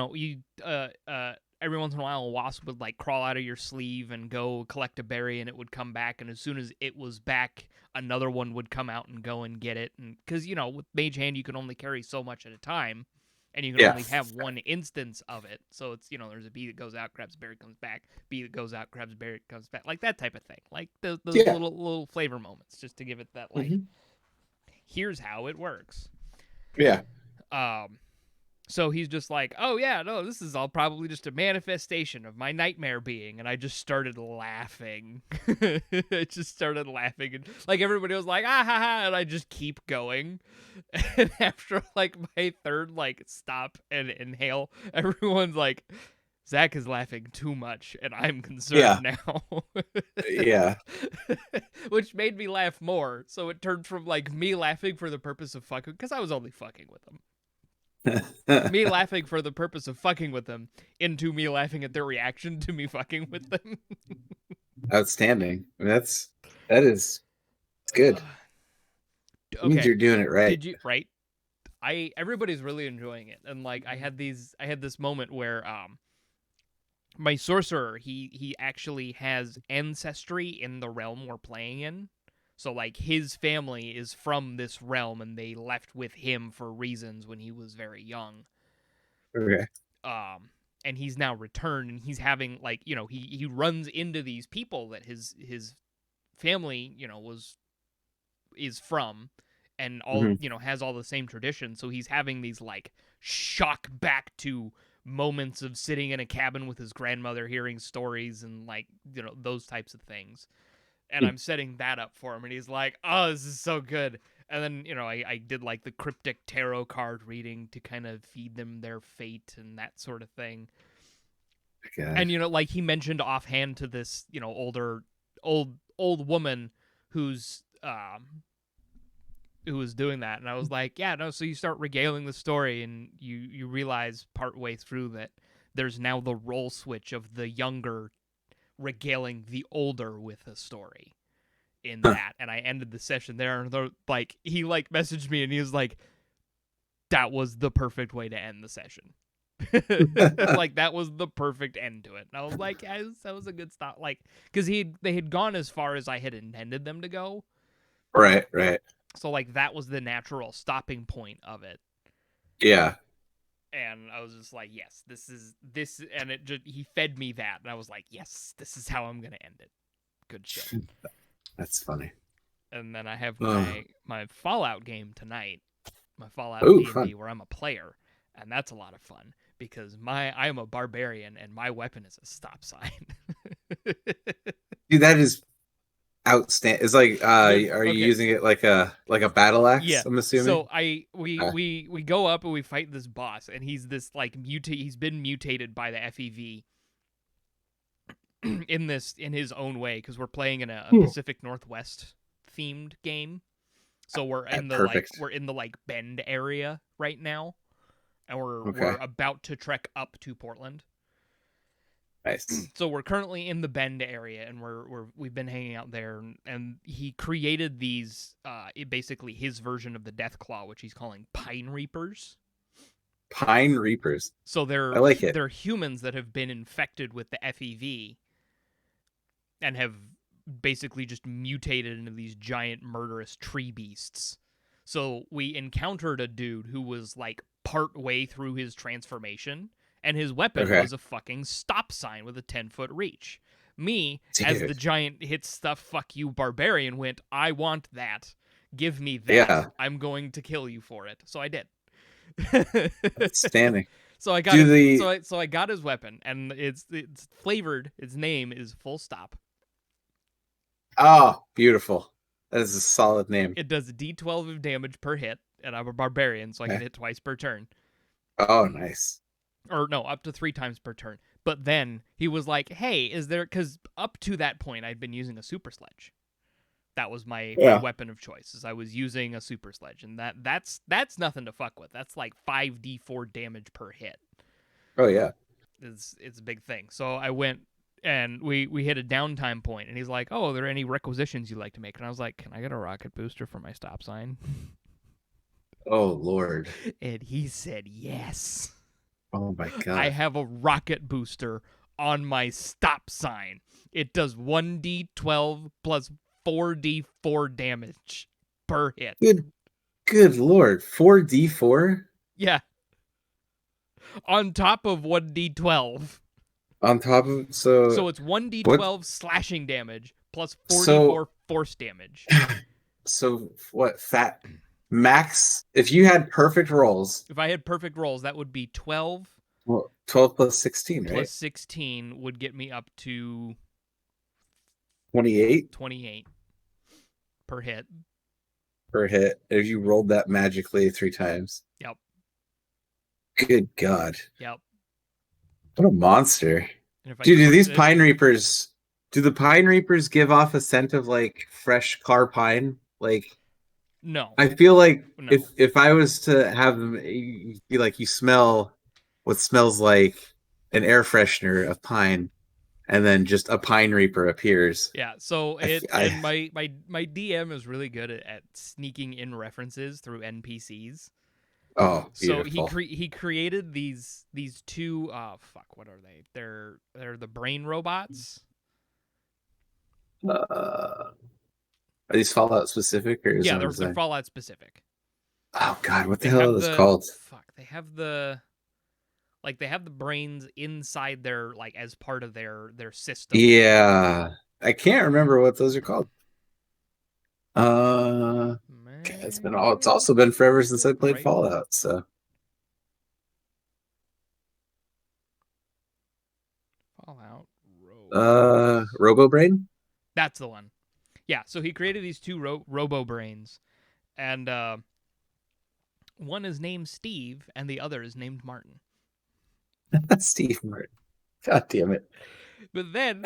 every once in a while a wasp would like crawl out of your sleeve and go collect a berry, and it would come back, and as soon as it was back, another one would come out and go and get it. And because with Mage Hand you can only carry so much at a time, and you can Yeah. only have one instance of it. So it's there's a bee that goes out, grabs a berry, comes back, bee that goes out, grabs a berry, comes back, like that type of thing, like those Yeah. little flavor moments, just to give it that like Mhm. here's how it works. Yeah. So he's just like, "Oh yeah, no, this is all probably just a manifestation of my nightmare being," and I just started laughing. I just started laughing, and like everybody was like, "Ah ha ha," and I just keep going. And after like my third like stop and inhale, everyone's like, "Zach is laughing too much, and I'm Yeah. concerned now." Yeah. Which made me laugh more. So it turned from like me laughing for the purpose of fucking, because I was only fucking with him, me laughing for the purpose of fucking with them, into me laughing at their reaction to me fucking with them. Outstanding. I mean, that is good. It means Okay, you're doing it right. did you right? Everybody's really enjoying it, and like I had this moment where my sorcerer, he actually has ancestry in the realm we're playing in. So like his family is from this realm, and they left with him for reasons when he was very young. Okay. And he's now returned, and he's having like he runs into these people that his family is from, and all Hmm. has all the same traditions. So he's having these like shock back to moments of sitting in a cabin with his grandmother hearing stories, and like those types of things. And I'm setting that up for him, and he's like, "Oh, this is so good." And then I did like the cryptic tarot card reading to kind of feed them their fate and that sort of thing. God. And like he mentioned offhand to this old woman who's who was doing that, and I was like, "Yeah, no." So you start regaling the story, and you realize partway through that there's now the role switch of the younger regaling the older with a story in Huh. that. And I ended the session there, and like he like messaged me, and he was like, "That was the perfect way to end the session." Like that was the perfect end to it. And I was like, yeah, that was a good stop. Like, because they had gone as far as I had intended them to go. Right. Right. So like that was the natural stopping point of it. Yeah. And I was just like, yes, this is this, and it just he fed me that, and I was like, yes, this is how I'm gonna end it. Good shit. That's funny. And then I have Oh. my Fallout game tonight, my Fallout Ooh, D&D, fun. where I'm a player, and that's a lot of fun because I am a barbarian, and my weapon is a stop sign. Dude, that is outstanding. It's like, are you Okay, using it like a battle axe? yeah. I'm assuming. So we go up and we fight this boss, and he's this like he's been mutated by the FEV in his own way, because we're playing in a Hmm. Pacific Northwest themed game. So Perfect. we're in the like Bend area right now, and we're Okay. about to trek up to Portland. Nice. So we're currently in the Bend area, and we've been hanging out there, and he created these basically his version of the Deathclaw, which he's calling Pine Reapers. Pine Reapers. So I like it. they're humans that have been infected with the FEV and have basically just mutated into these giant murderous tree beasts. So we encountered a dude who was like part way through his transformation, and his weapon Okay. was a fucking stop sign with a 10-foot reach. Me, as the Dude. giant hit stuff fuck you barbarian, went, "I want that. Give me that. Yeah. I'm going to kill you for it." So I did. Outstanding. So I got Do his the so I got his weapon, and it's flavored. Its name is Full Stop. Oh, beautiful. That is a solid name. It does D12 of damage per hit, and I'm a barbarian, so I can Okay. hit twice per turn. Oh, nice. Or no, up to 3 times per turn. But then he was like, "Hey, is there?" Because up to that point, I'd been using a super sledge. That was my Yeah. weapon of choice. Is I was using a super sledge, and that's nothing to fuck with. That's like 5d4 damage per hit. Oh, yeah. It's a big thing. So I went and we hit a downtime point, and he's like, "Oh, are there any requisitions you'd like to make?" And I was like, "Can I get a rocket booster for my stop sign?" Oh Lord. And he said yes. Oh my I God. have a rocket booster on my stop sign. It does 1d12 plus 4d4 damage per hit. Good Lord. 4d4 Yeah. On top of 1d12. on top of So it's what 1d12 slashing damage plus 4d4 so force damage. so what fat max if you had perfect rolls, If I had perfect rolls, that would be 12 well 12 plus 16, right? plus 16 would get me up to 28 28 per hit. per hit if you rolled that magically 3 times. Yep. Good God. Yep. What a monster. And if I Dude, do these crit it- Pine Reapers do the Pine Reapers give off a scent of like fresh car pine? Like No. I feel like No. if I was to have them, you feel like you smell what smells like an air freshener of pine, and then just a Pine Reaper appears. Yeah, so I, and my DM is really good at sneaking in references through NPCs. oh, So beautiful. he created these two what are they? They're the brain robots. Are these Fallout specific or is Yeah, it they're design? Fallout specific. Oh God, what the They hell have are those the called? they have the they have the brains inside their like as part of their system. Yeah, I can't remember what those are called. It's also been forever since I played Fallout, so Fallout Robo Brain? That's the one. Yeah, so he created these two robo brains, and one is named Steve, and the other is named Martin. Steve Martin. God damn it. But then,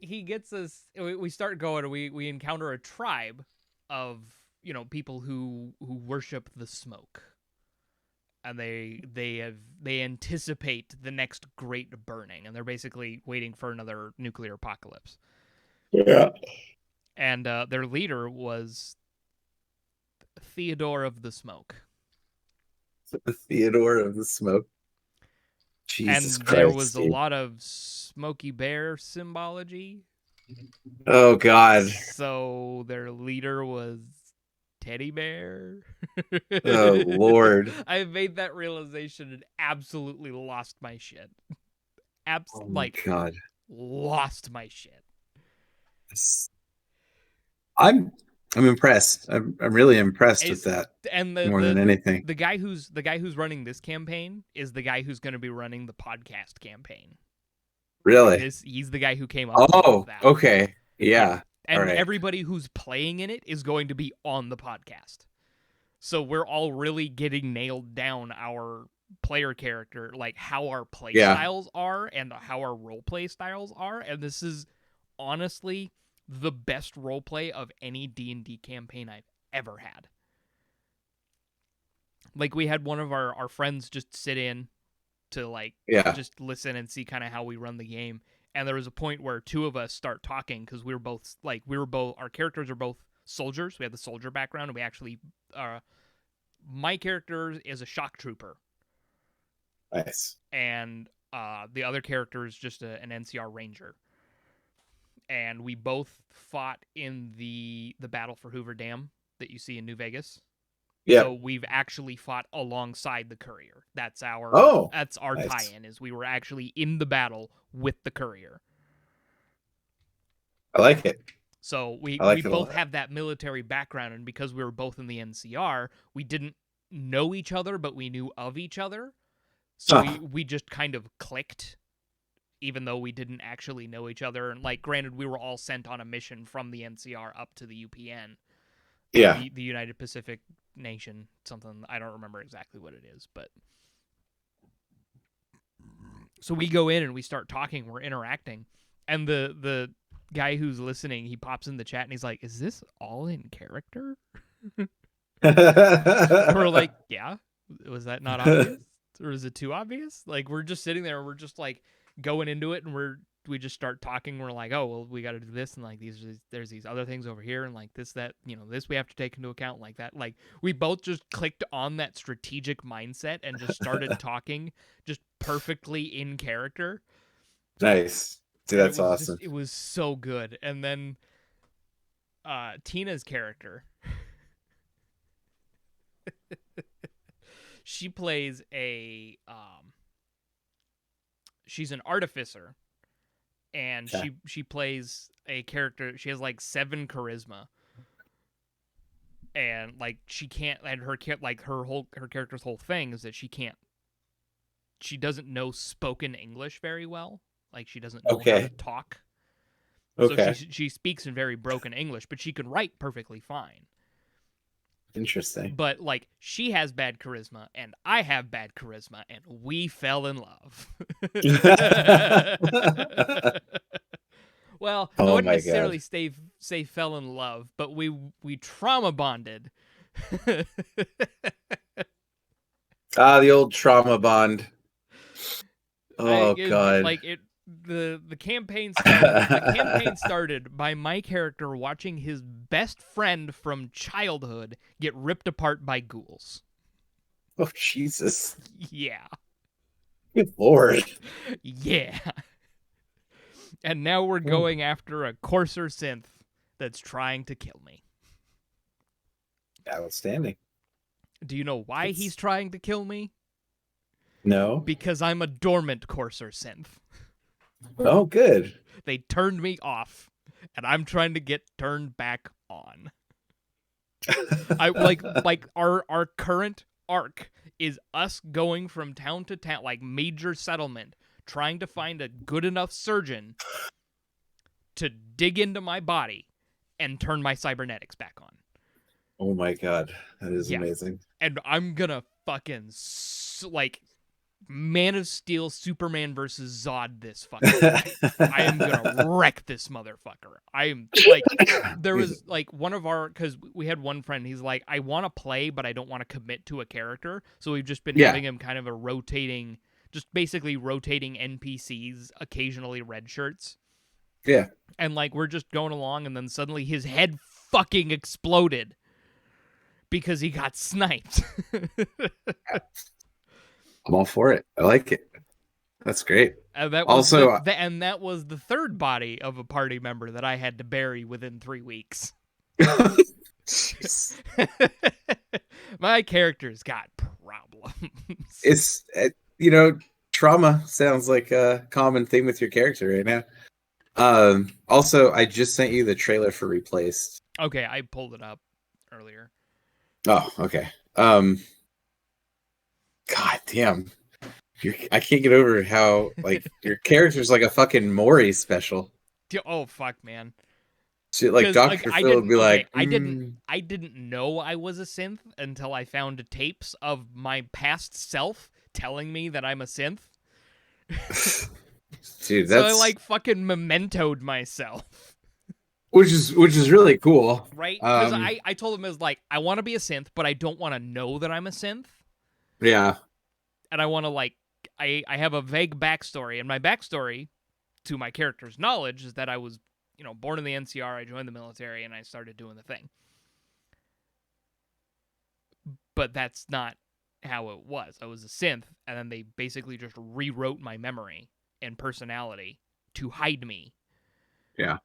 he gets us. We start going, and we encounter a tribe of people who worship the smoke, and they anticipate the next great burning, and they're basically waiting for another nuclear apocalypse. Yeah. And their leader was Theodore of the Smoke. Theodore of the Smoke. Jesus And Christ, there was Steve. a lot of Smokey Bear symbology. Oh God. So their leader was Teddy Bear. Oh Lord. I made that realization and absolutely lost my shit. Oh my God. Lost my shit. I'm impressed. I'm really impressed with that. And more than anything. The guy who's running this campaign is the guy who's going to be running the podcast campaign. Really? He's the guy who came up with that. Okay. Yeah. And everybody who's playing in it is going to be on the podcast. So we're all really getting nailed down our player character, like how our play styles are and how our role play styles are. And this is honestly the best role play of any D&D campaign I've ever had. Like we had one of our friends just sit in to just listen and see kind of how we run the game. And there was a point where two of us start talking because our characters are both soldiers. We have the soldier background, and we actually, my character is a shock trooper. Nice. And the other character is just an NCR ranger. And we both fought in the battle for Hoover Dam that you see in New Vegas. Yeah. So we've actually fought alongside the courier. That's our nice. tie-in, is we were actually in the battle with the courier. I like it. So we both have that military background, and because we were both in the NCR, we didn't know each other, but we knew of each other. So we just kind of clicked, even though we didn't actually know each other. And granted, we were all sent on a mission from the NCR up to the UPN. Yeah. The United Pacific Nation, something, I don't remember exactly what it is, but so we go in and we start talking, we're interacting, and the guy who's listening, he pops in the chat and he's like, "Is this all in character?" We're like, "Yeah, was that not obvious, or is it too obvious?" Like we're just sitting there, we're just going into it, and we're just start talking. We're like, oh well, we got to do this, and like there's these other things over here, and like this that this we have to take into account, like that. Like we both just clicked on that strategic mindset and just started talking just perfectly in character. Nice. Dude, And that's awesome. it was so good. And then Tina's character, she plays she's an artificer, and Okay. she plays a character. She has like 7 charisma, and like she can't. And her character's whole thing is that she doesn't know spoken English very well. Like she doesn't know how to Okay. talk. So Okay. she speaks in very broken English, but she can write perfectly fine. Interesting. But like she has bad charisma and I have bad charisma, and we fell in love. Well, I Oh wouldn't my god. necessarily say fell in love, but we trauma bonded. Ah, the old trauma bond. Oh god. The campaign started by my character watching his best friend from childhood get ripped apart by ghouls. Oh Jesus. Yeah. Good lord. Yeah. And now we're going after a coarser synth that's trying to kill me. Outstanding. Do you know why he's trying to kill me? No. Because I'm a dormant coarser synth. Oh, good. They turned me off, and I'm trying to get turned back on. I like our current arc is us going from town to town, like major settlement, trying to find a good enough surgeon to dig into my body and turn my cybernetics back on. Oh my god. That is amazing. And I'm gonna fucking like Man of Steel, Superman versus Zod this fucking thing. I am gonna wreck this motherfucker. I am like, there was like one of our, because we had one friend, he's like, I want to play, but I don't want to commit to a character. So we've just been having him kind of just basically rotating NPCs, occasionally red shirts. Yeah. And like, we're just going along, and then suddenly his head fucking exploded because he got sniped. I'm all for it. I like it. That's great. And that was that was the third body of a party member that I had to bury within 3 weeks. My character's got problems. It's trauma sounds like a common thing with your character right now. Also, I just sent you the trailer for Replaced. Okay, I pulled it up earlier. Oh, okay. God damn. I can't get over how like your character's like a fucking Maury special. Oh fuck, man. Shit, like Dr. Phil would be like, I didn't know I was a synth until I found tapes of my past self telling me that I'm a synth. Dude, so I like fucking mementoed myself. Which is really cool. Right? Because I told him it was like, I want to be a synth, but I don't want to know that I'm a synth. Yeah. And I want to like, I have a vague backstory, and my backstory, to my character's knowledge, is that I was, born in the NCR, I joined the military, and I started doing the thing. But that's not how it was. I was a synth, and then they basically just rewrote my memory and personality to hide me. Yeah.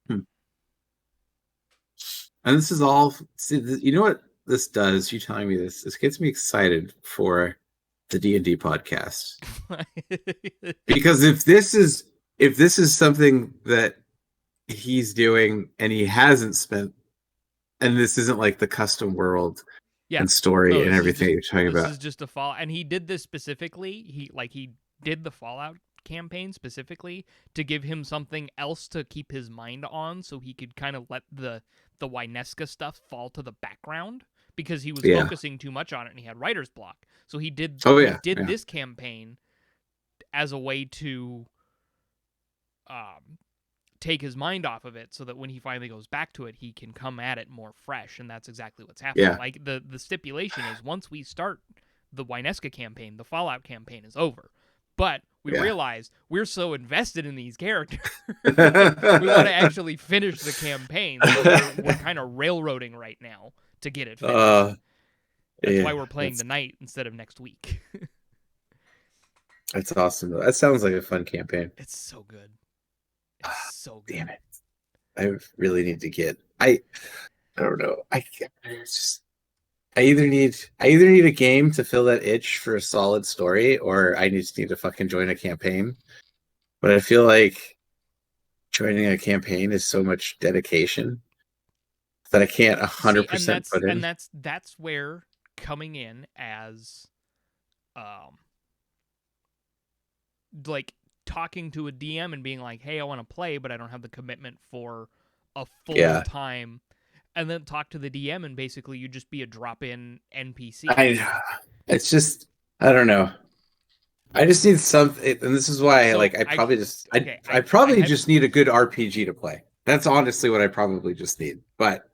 And this is all, you know what this does? You telling me this gets me excited for the D&D podcast. Because if this is something that he's doing and he hasn't spent, and this isn't like the custom world and story and everything you're talking about. This is just a fall, and he did this specifically. He did the Fallout campaign specifically to give him something else to keep his mind on, so he could kind of let the Wyneska stuff fall to the background, because he was focusing too much on it and he had writer's block. So he did this campaign as a way to take his mind off of it, so that when he finally goes back to it, he can come at it more fresh. And that's exactly what's happening. Yeah. Like the stipulation is, once we start the Wyneska campaign, the Fallout campaign is over. But we Yeah. realized we're so invested in these characters, we want to actually finish the campaign. So we're kind of railroading right now to get it finished. That's why we're playing tonight instead of next week. That's awesome. That sounds like a fun campaign. It's so good. It's so good. Damn it! I really need to get. I don't know. I either need a game to fill that itch for a solid story, or I just need to fucking join a campaign. But I feel like joining a campaign is so much dedication that I can't 100% put in. And that's where coming in as, like talking to a DM and being like, "Hey, I want to play, but I don't have the commitment for a full time." And then talk to the DM, and basically you just be a drop-in NPC. It's just, I don't know. I just need something, and this is why I probably just need a good RPG to play. That's honestly what I probably just need. But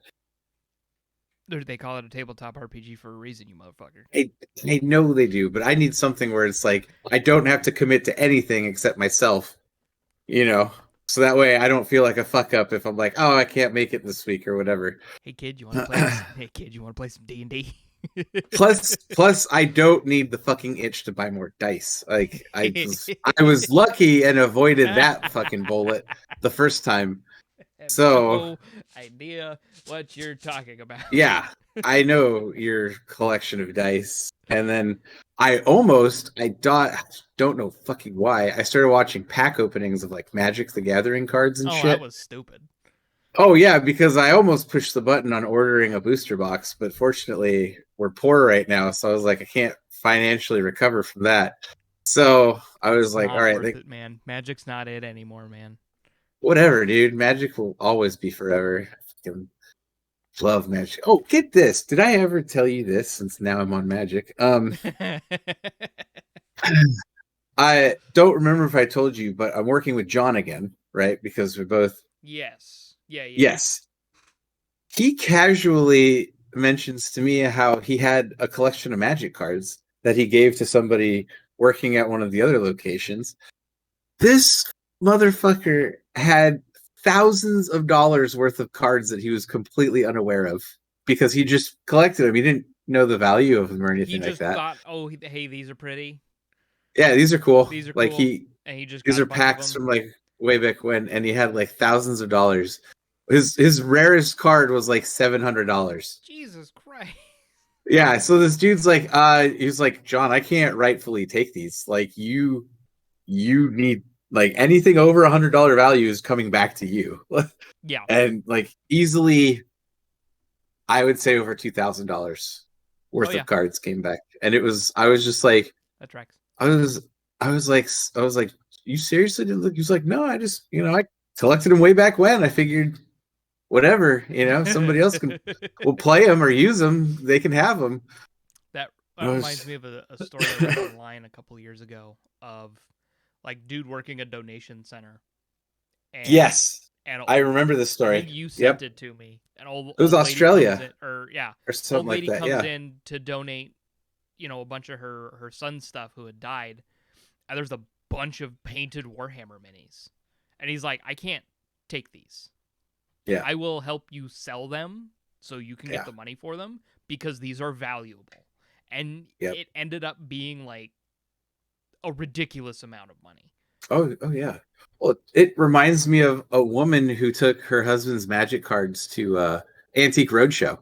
they call it a tabletop RPG for a reason, you motherfucker. I know they do, but I need something where it's like I don't have to commit to anything except myself, you know. So that way I don't feel like a fuck up if I'm like, oh, I can't make it this week or whatever. Hey kid, you want to play? Hey kid, you want to play some D&D? Plus, I don't need the fucking itch to buy more dice. Like I was lucky and avoided that fucking bullet the first time. So no idea what you're talking about. Yeah, I know your collection of dice, and then I don't know fucking why I started watching pack openings of like Magic the Gathering cards and shit. Oh, that was stupid. Oh yeah, because I almost pushed the button on ordering a booster box, but fortunately we're poor right now, so I was like, I can't financially recover from that. So I was like, all right, man, Magic's not it anymore, man. Whatever, dude. Magic will always be forever. I love Magic. Oh, get this. Did I ever tell you this since now I'm on Magic? I don't remember if I told you, but I'm working with John again, right? Because we're both... Yes. Yeah. Yes. He casually mentions to me how he had a collection of Magic cards that he gave to somebody working at one of the other locations. This motherfucker had thousands of dollars worth of cards that he was completely unaware of because he just collected them. He didn't know the value of them or anything like that. He just thought, oh, hey, these are pretty. Yeah, these are cool. These are like cool. These are packs from like way back when, and he had like thousands of dollars. His rarest card was like $700. Jesus Christ. Yeah, so this dude's like, he's like, John, I can't rightfully take these. Like you need. Like anything over $100 value is coming back to you. Yeah. And like easily, I would say over $2,000 worth of cards came back. And I was just like, that tracks. I was like, you seriously didn't look? He was like, no, I just, I collected them way back when. I figured whatever, somebody else will play them or use them. They can have them. That reminds me of a story I read online a couple years ago of, like, dude working a donation center. And, yes. And I remember this story. I think you sent it to me. An it was Australia. Or something old lady like that. comes in to donate, a bunch of her son's stuff who had died. And there's a bunch of painted Warhammer minis. And he's like, I can't take these. Yeah. I will help you sell them so you can get the money for them because these are valuable. And it ended up being like a ridiculous amount of money. Oh yeah. Well, it reminds me of a woman who took her husband's Magic cards to Antique Roadshow.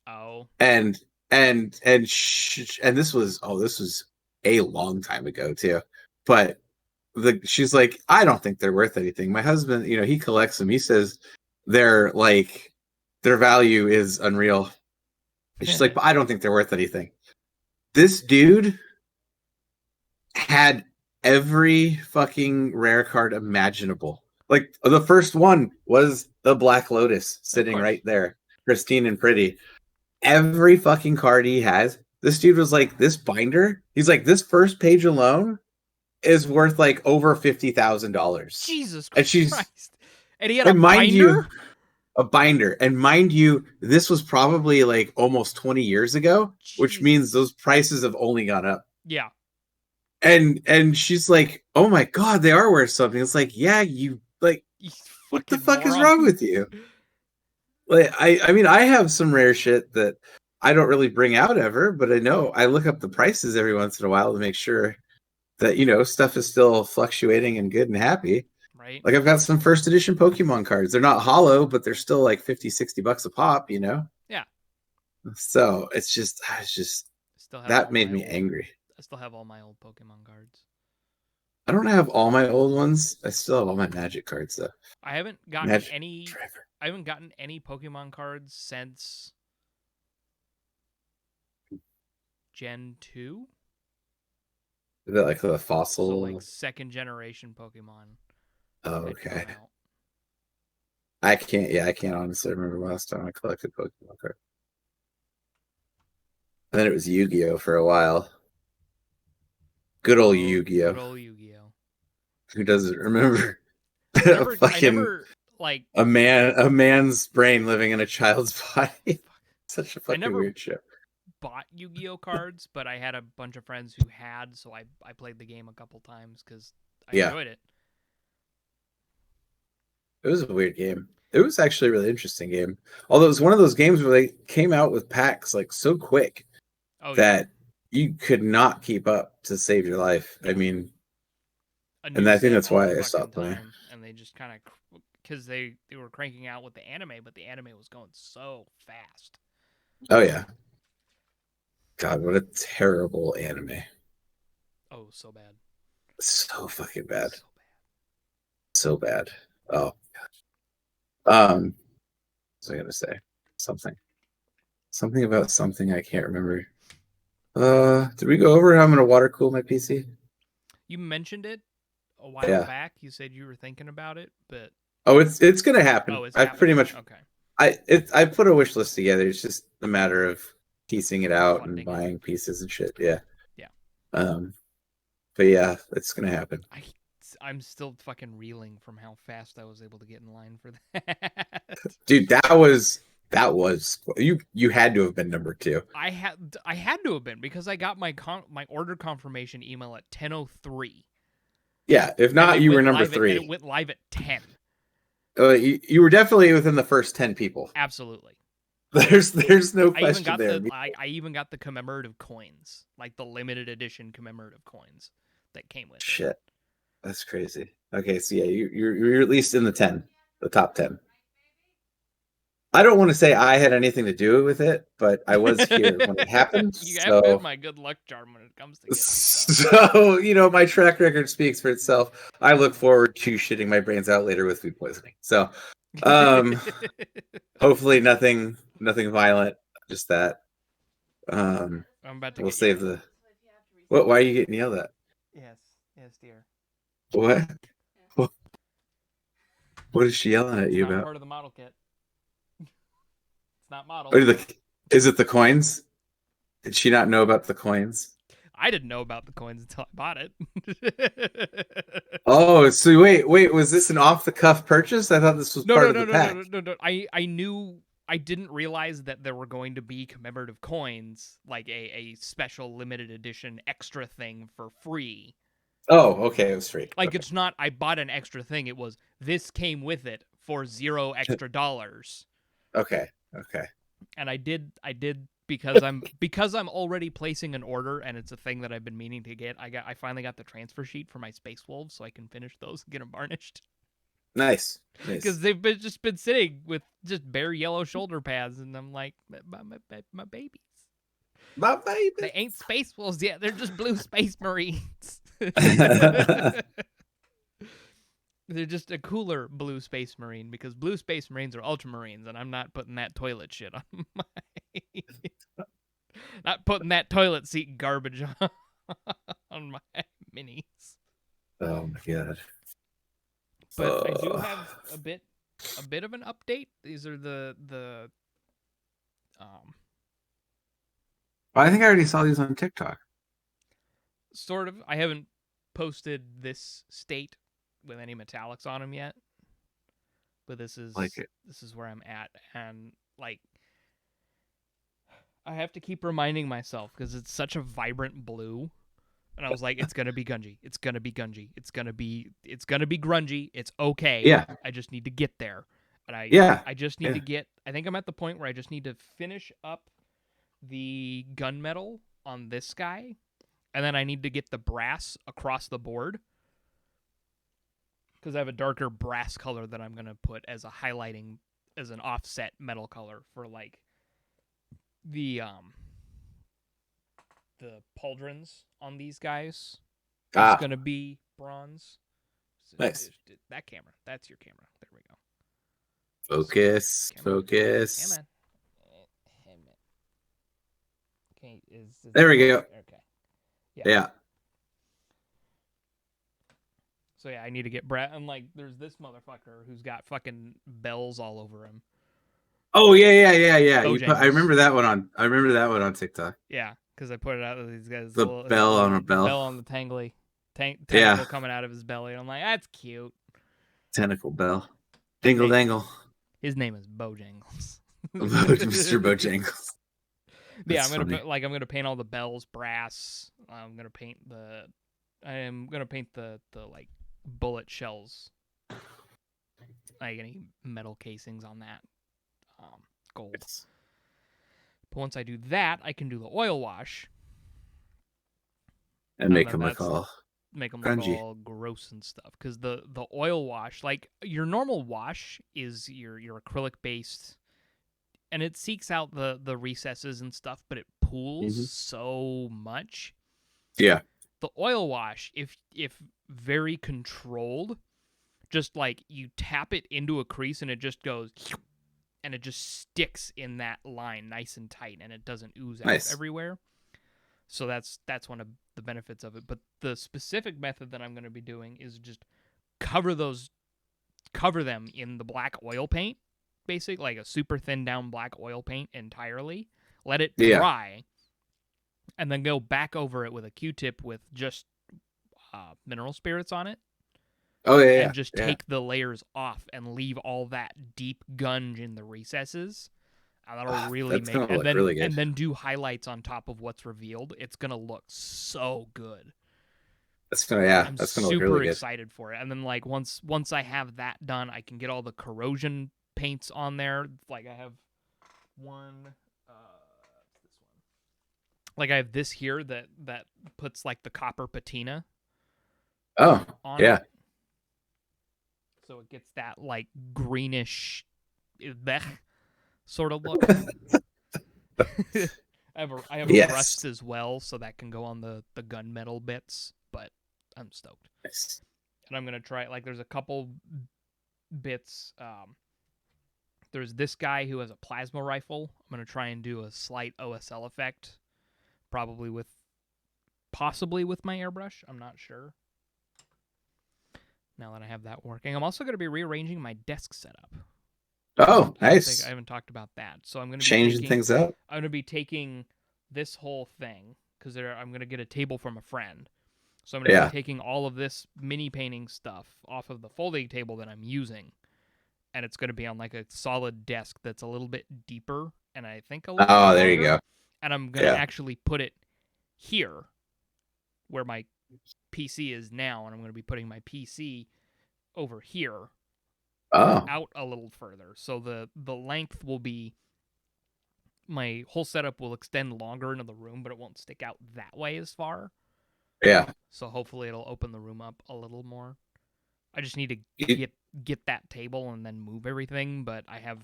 Oh. And this was a long time ago too. But she's like, I don't think they're worth anything. My husband, he collects them. He says their value is unreal. And she's like, but I don't think they're worth anything. This dude had every fucking rare card imaginable. Like the first one was the Black Lotus sitting right there, pristine and pretty. Every fucking card he has, this dude was like, this binder, he's like, this first page alone is worth like over $50,000. Jesus Christ. And he had a binder? A binder. And mind you, this was probably like almost 20 years ago, which means those prices have only gone up. Yeah. and she's like, "Oh my god, they are worth something." It's like, yeah, you like, You what the fucking fuck is moron. wrong with you? Like, I mean, I have some rare shit that I don't really bring out ever, but I know I look up the prices every once in a while to make sure that stuff is still fluctuating and good and happy. Right? Like I've got some first edition Pokemon cards. They're not hollow, but they're still like 50, $60 a pop, Yeah. So it's just Still have that all made my me old. angry. I still have all my old Pokemon cards. I don't have all my old ones. I still have all my Magic cards though. I haven't gotten Magic any. Forever. I haven't gotten any Pokemon cards since Gen 2. Is that like the So fossil? like second generation Pokemon Oh, had come okay. out. I can't. Yeah, I can't honestly remember last time I collected Pokemon cards. And then it was Yu-Gi-Oh for a while. Good old Good Yu-Gi-Oh. old Yu-Gi-Oh. Who doesn't remember I fucking never like a man's brain living in a child's body? Such a I fucking never weird show. bought Yu-Gi-Oh cards, but I had a bunch of friends who had, so I played the game a couple times because I Yeah, enjoyed it. it was a weird game. It was actually a really interesting game. Although it was one of those games where they came out with packs like so quick Oh yeah, that you could not keep up to save your life. I mean, a and new I think set that's all why the I fucking stopped playing. time, and they just kind of because they were cranking out with the anime, but the anime was going so fast. Oh yeah. God, what a terrible anime. Oh, so bad, So fucking bad. so bad. So bad. Oh. Um, so I gotta say something. Something about something I can't remember. Did we go over how I'm gonna water cool my PC? You mentioned it a while Yeah. back. You said you were thinking about it, but Oh, it's gonna happen. it's I've pretty happening. much Okay, I put a wish list together. It's just a matter of piecing it out and funding it. buying pieces and shit. Yeah. Yeah. But yeah, it's gonna happen. I'm still fucking reeling from how fast I was able to get in line for that. Dude, that was you had to have been number two. I had to have been because I got my order confirmation email at 10:03. Yeah, if And not, it you were went number live and it three. went live at 10. You were definitely within the first 10 people. Absolutely. There's no I even question got there. I even got the commemorative coins, like the limited edition commemorative coins that came with it. Shit, that's crazy. Okay, so yeah, you're at least in the top 10. I don't want to say I had anything to do with it, but I was here when it happened. You have been So, my good luck charm when it comes to getting stuff. so my track record speaks for itself. I look forward to shitting my brains out later with food poisoning. So, hopefully nothing violent, just that. I'm about to We'll get save yelled. the. What? Why are you getting yelled at? Yes, dear. What? What is she yelling at you Not about? part of the model kit. It's not model. Is it the coins? Did she not know about the coins? I didn't know about the coins until I bought it. Oh, so wait, was this an off the cuff purchase? I thought this was part of the pack. No. I knew. I didn't realize that there were going to be commemorative coins, like a special limited edition extra thing for free. Oh, okay, it was free. Like Okay. it's not. I bought an extra thing. It was this came with it for $0 extra. Okay. And I did because I'm already placing an order and it's a thing that I've been meaning to get. I finally got the transfer sheet for my Space Wolves so I can finish those and get them varnished. Nice. Because they've just been sitting with just bare yellow shoulder pads, and I'm like, my babies. My baby. They ain't Space Wolves yet. They're just blue Space Marines. They're just a cooler blue Space Marine because blue Space Marines are Ultramarines, and I'm not putting that toilet shit on my. Not putting that toilet seat garbage on my minis. Oh my god. But I do have a bit of an update. These are the I think I already saw these on TikTok. sort of. I haven't posted this state with any metallics on them yet, but this is where I'm at, and like I have to keep reminding myself because it's such a vibrant blue. And I was like, it's gonna be Gungy. It's gonna be Gungy. It's gonna be grungy. It's okay. Yeah. I just need to get there. And Yeah. I just need Yeah. to get I think I'm at the point where I just need to finish up the gunmetal on this guy. And then I need to get the brass across the board. Because I have a darker brass color that I'm gonna put as a highlighting as an offset metal color for like the pauldrons on these guys. Ah, It's gonna be bronze. nice. That camera. That's your camera. There we go. Focus. Come on. Focus. Come on. Okay, There we go. Okay. Yeah. So yeah, I need to get Brett. And like, there's this motherfucker who's got fucking bells all over him. Oh yeah. I Bojangles. remember that one on. I remember that one on TikTok. Yeah, because I put it out with these guys. The bell on a bell. Bell on the tangly. Tentacle Yeah. coming out of his belly. And I'm like, that's cute. Tentacle bell. Dingle Hey. dangle. His name is Bojangles. Mr. Bojangles. Yeah, That's I'm gonna funny. put, I'm gonna paint all the bells brass. I'm gonna paint the like bullet shells, like any metal casings on that, gold. But once I do that, I can do the oil wash And make then them look that's- all. make them look Grungy. all gross and stuff. Because the oil wash, like your normal wash, is your acrylic based, and it seeks out the recesses and stuff, but it pools Mhm. so much. Yeah. The oil wash, if very controlled, just like you tap it into a crease and it just goes, and it just sticks in that line nice and tight, and it doesn't ooze out Nice. everywhere. So that's one of the benefits of it. But the specific method that I'm going to be doing is just cover them in the black oil paint, basically like a super thin down black oil paint entirely. Let it Yeah. dry, and then go back over it with a Q-tip with just mineral spirits on it, Oh yeah. and just take the layers off and leave all that deep gunge in the recesses. And that'll really That's make gonna and look then really good. and then do highlights on top of what's revealed. It's gonna look so good. That's gonna look I'm really super good. excited for it. And then like once I have that done, I can get all the corrosion paints on there. Like I have one this one. Like I have this here that puts like the copper patina Oh on yeah. it. So it gets that like greenish blech sort of look. I have a Yes. rust as well, so that can go on the gunmetal bits, but I'm stoked. Nice. And I'm gonna try like there's a couple bits. There's this guy who has a plasma rifle. I'm gonna try and do a slight OSL effect, possibly with my airbrush. I'm not sure. Now that I have that working, I'm also gonna be rearranging my desk setup. Oh, nice. I haven't talked about that, so I'm gonna be Changing things up. I'm gonna be taking this whole thing because I'm gonna get a table from a friend. So I'm gonna be taking all of this mini painting stuff off of the folding table that I'm using, and it's gonna be on like a solid desk that's a little bit deeper, and I think a little. Oh, bit there you longer. go. And I'm gonna actually put it here, where my PC is now, and I'm gonna be putting my PC over here. Oh, Out a little further, so the length will be, my whole setup will extend longer into the room, but it won't stick out that way as far. yeah. So hopefully it'll open the room up a little more. I just need to get that table and then move everything, but I have.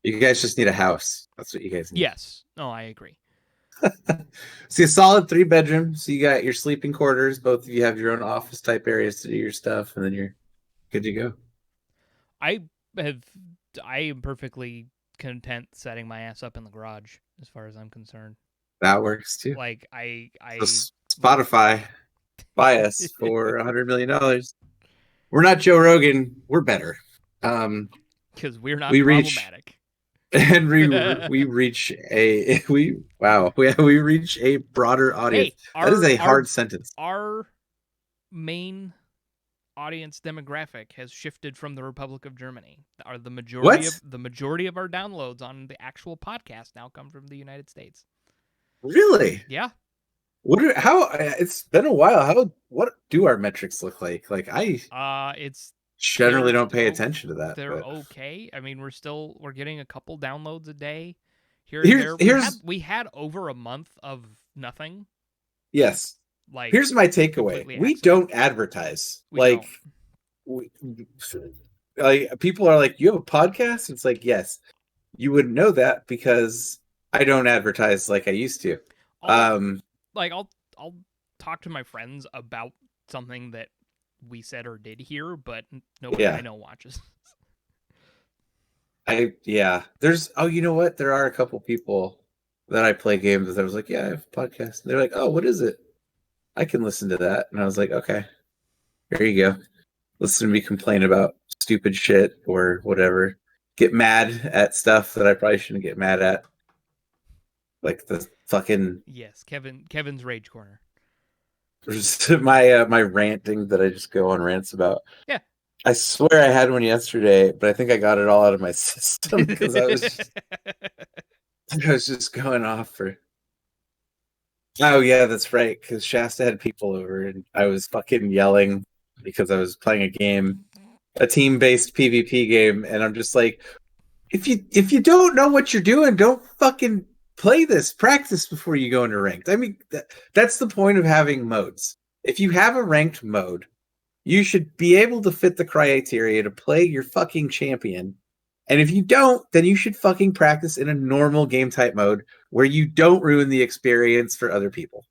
You guys just need a house. That's what you guys need. Yes. No, I agree. See, a solid 3-bedroom. So you got your sleeping quarters. Both of you have your own office type areas to do your stuff, and then you're good to go. I am perfectly content setting my ass up in the garage as far as I'm concerned. That works too. Like I So Spotify buy us for $100 million. We're not Joe Rogan. We're better. Because we're not we reach- problematic. And we reach a we reach a broader audience. Hey, that is a hard sentence. Our main audience demographic has shifted from the Republic of Germany. The majority of our downloads on the actual podcast now come from the United States. Really? Yeah. How it's been a while. What do our metrics look like? Like It's generally don't pay attention to that. they're But okay. I mean, we're getting a couple downloads a day here and here's there. here's We had over a month of nothing. yes. Like, Here's my takeaway. completely We accidental. don't advertise. We don't. We, like people are like, you have a podcast? It's like, yes. You wouldn't know that because I don't advertise like I used to. I'll I'll talk to my friends about something that we said or did here, but nobody Yeah. I know watches. There's you know what? There are a couple people that I play games with. I was like, yeah, I have a podcast. They're like, oh, what is it? I can listen to that. And I was like, okay, here you go. Listen to me complain about stupid shit or whatever. Get mad at stuff that I probably shouldn't get mad at. Like the fucking Yes, Kevin's Rage Corner. my ranting that I just go on rants about. Yeah. I swear I had one yesterday, but I think I got it all out of my system because I was just going off for. Oh yeah, that's right. Because Shasta had people over, and I was fucking yelling because I was playing a team-based PvP game, and I'm just like, if you don't know what you're doing, don't fucking play this. Practice before you go into ranked. I mean, that's the point of having modes. If you have a ranked mode, you should be able to fit the criteria to play your fucking champion. And if you don't, then you should fucking practice in a normal game type mode where you don't ruin the experience for other people.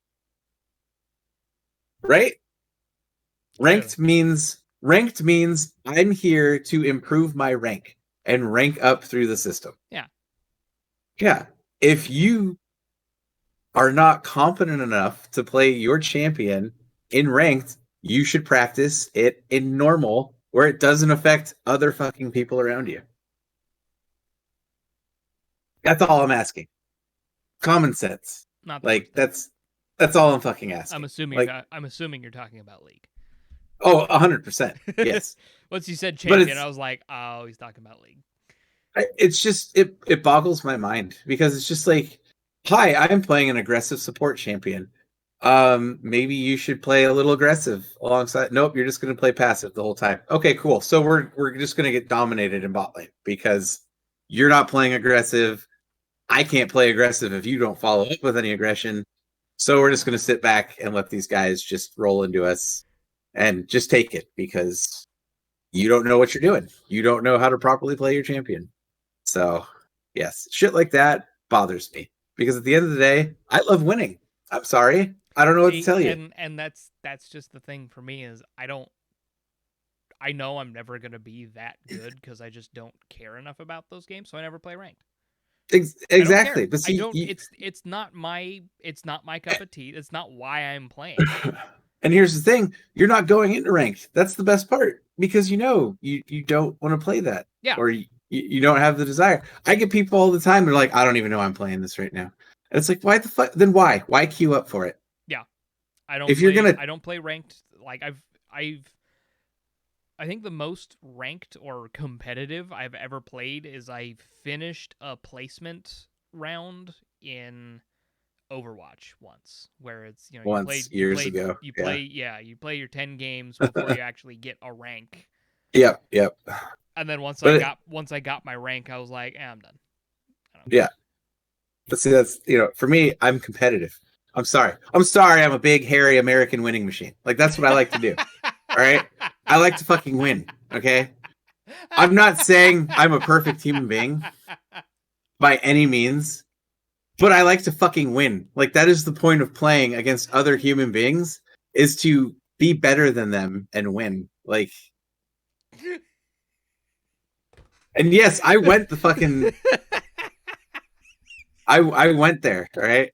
Right? Ranked means I'm here to improve my rank and rank up through the system. Yeah. Yeah. If you are not competent enough to play your champion in ranked, you should practice it in normal where it doesn't affect other fucking people around you. That's all I'm asking. Common sense. Not like that's all I'm fucking asking. I'm assuming you're talking about League. Oh, 100%. Yes. Once you said champion, I was like, oh, he's talking about League. It's just it boggles my mind because it's just like, hi, I'm playing an aggressive support champion. Maybe you should play a little aggressive alongside. Nope, you're just going to play passive the whole time. Okay, cool. So we're just going to get dominated in bot lane because you're not playing aggressive. I can't play aggressive if you don't follow up with any aggression. So we're just going to sit back and let these guys just roll into us and just take it because you don't know what you're doing. You don't know how to properly play your champion. So, yes, shit like that bothers me because at the end of the day, I love winning. I'm sorry. I don't know what to tell you. And that's just the thing for me is I know I'm never going to be that good because I just don't care enough about those games, so I never play ranked. Exactly. But see, it's not my cup of tea. It's not why I'm playing. And here's the thing, you're not going into ranked. That's the best part because you don't want to play that. Yeah. Or you don't have the desire. I get people all the time, they're like, I don't even know I'm playing this right now. And it's like, why the fuck? Then why? Why queue up for it? Yeah. I don't play ranked. Like I think the most ranked or competitive I've ever played is I finished a placement round in Overwatch once, where it's years ago. You play your 10 games before you actually get a rank. Yep. And then once I got my rank, I was like, I'm done. Yeah. But see, that's for me, I'm competitive. I'm sorry. I'm a big hairy American winning machine. Like that's what I like to do. All right. I like to fucking win. Okay. I'm not saying I'm a perfect human being by any means, but I like to fucking win. Like that is the point of playing against other human beings is to be better than them and win. Like, and yes, I went the fucking. I went there, right?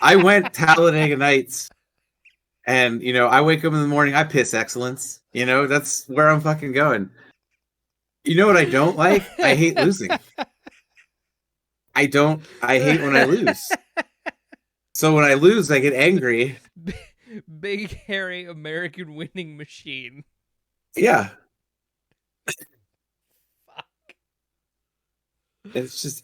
I went Talladega Nights, and I wake up in the morning, I piss excellence. That's where I'm fucking going. You know what I don't like? I hate losing. I hate when I lose. So when I lose, I get angry. Big hairy American winning machine. Yeah. It's just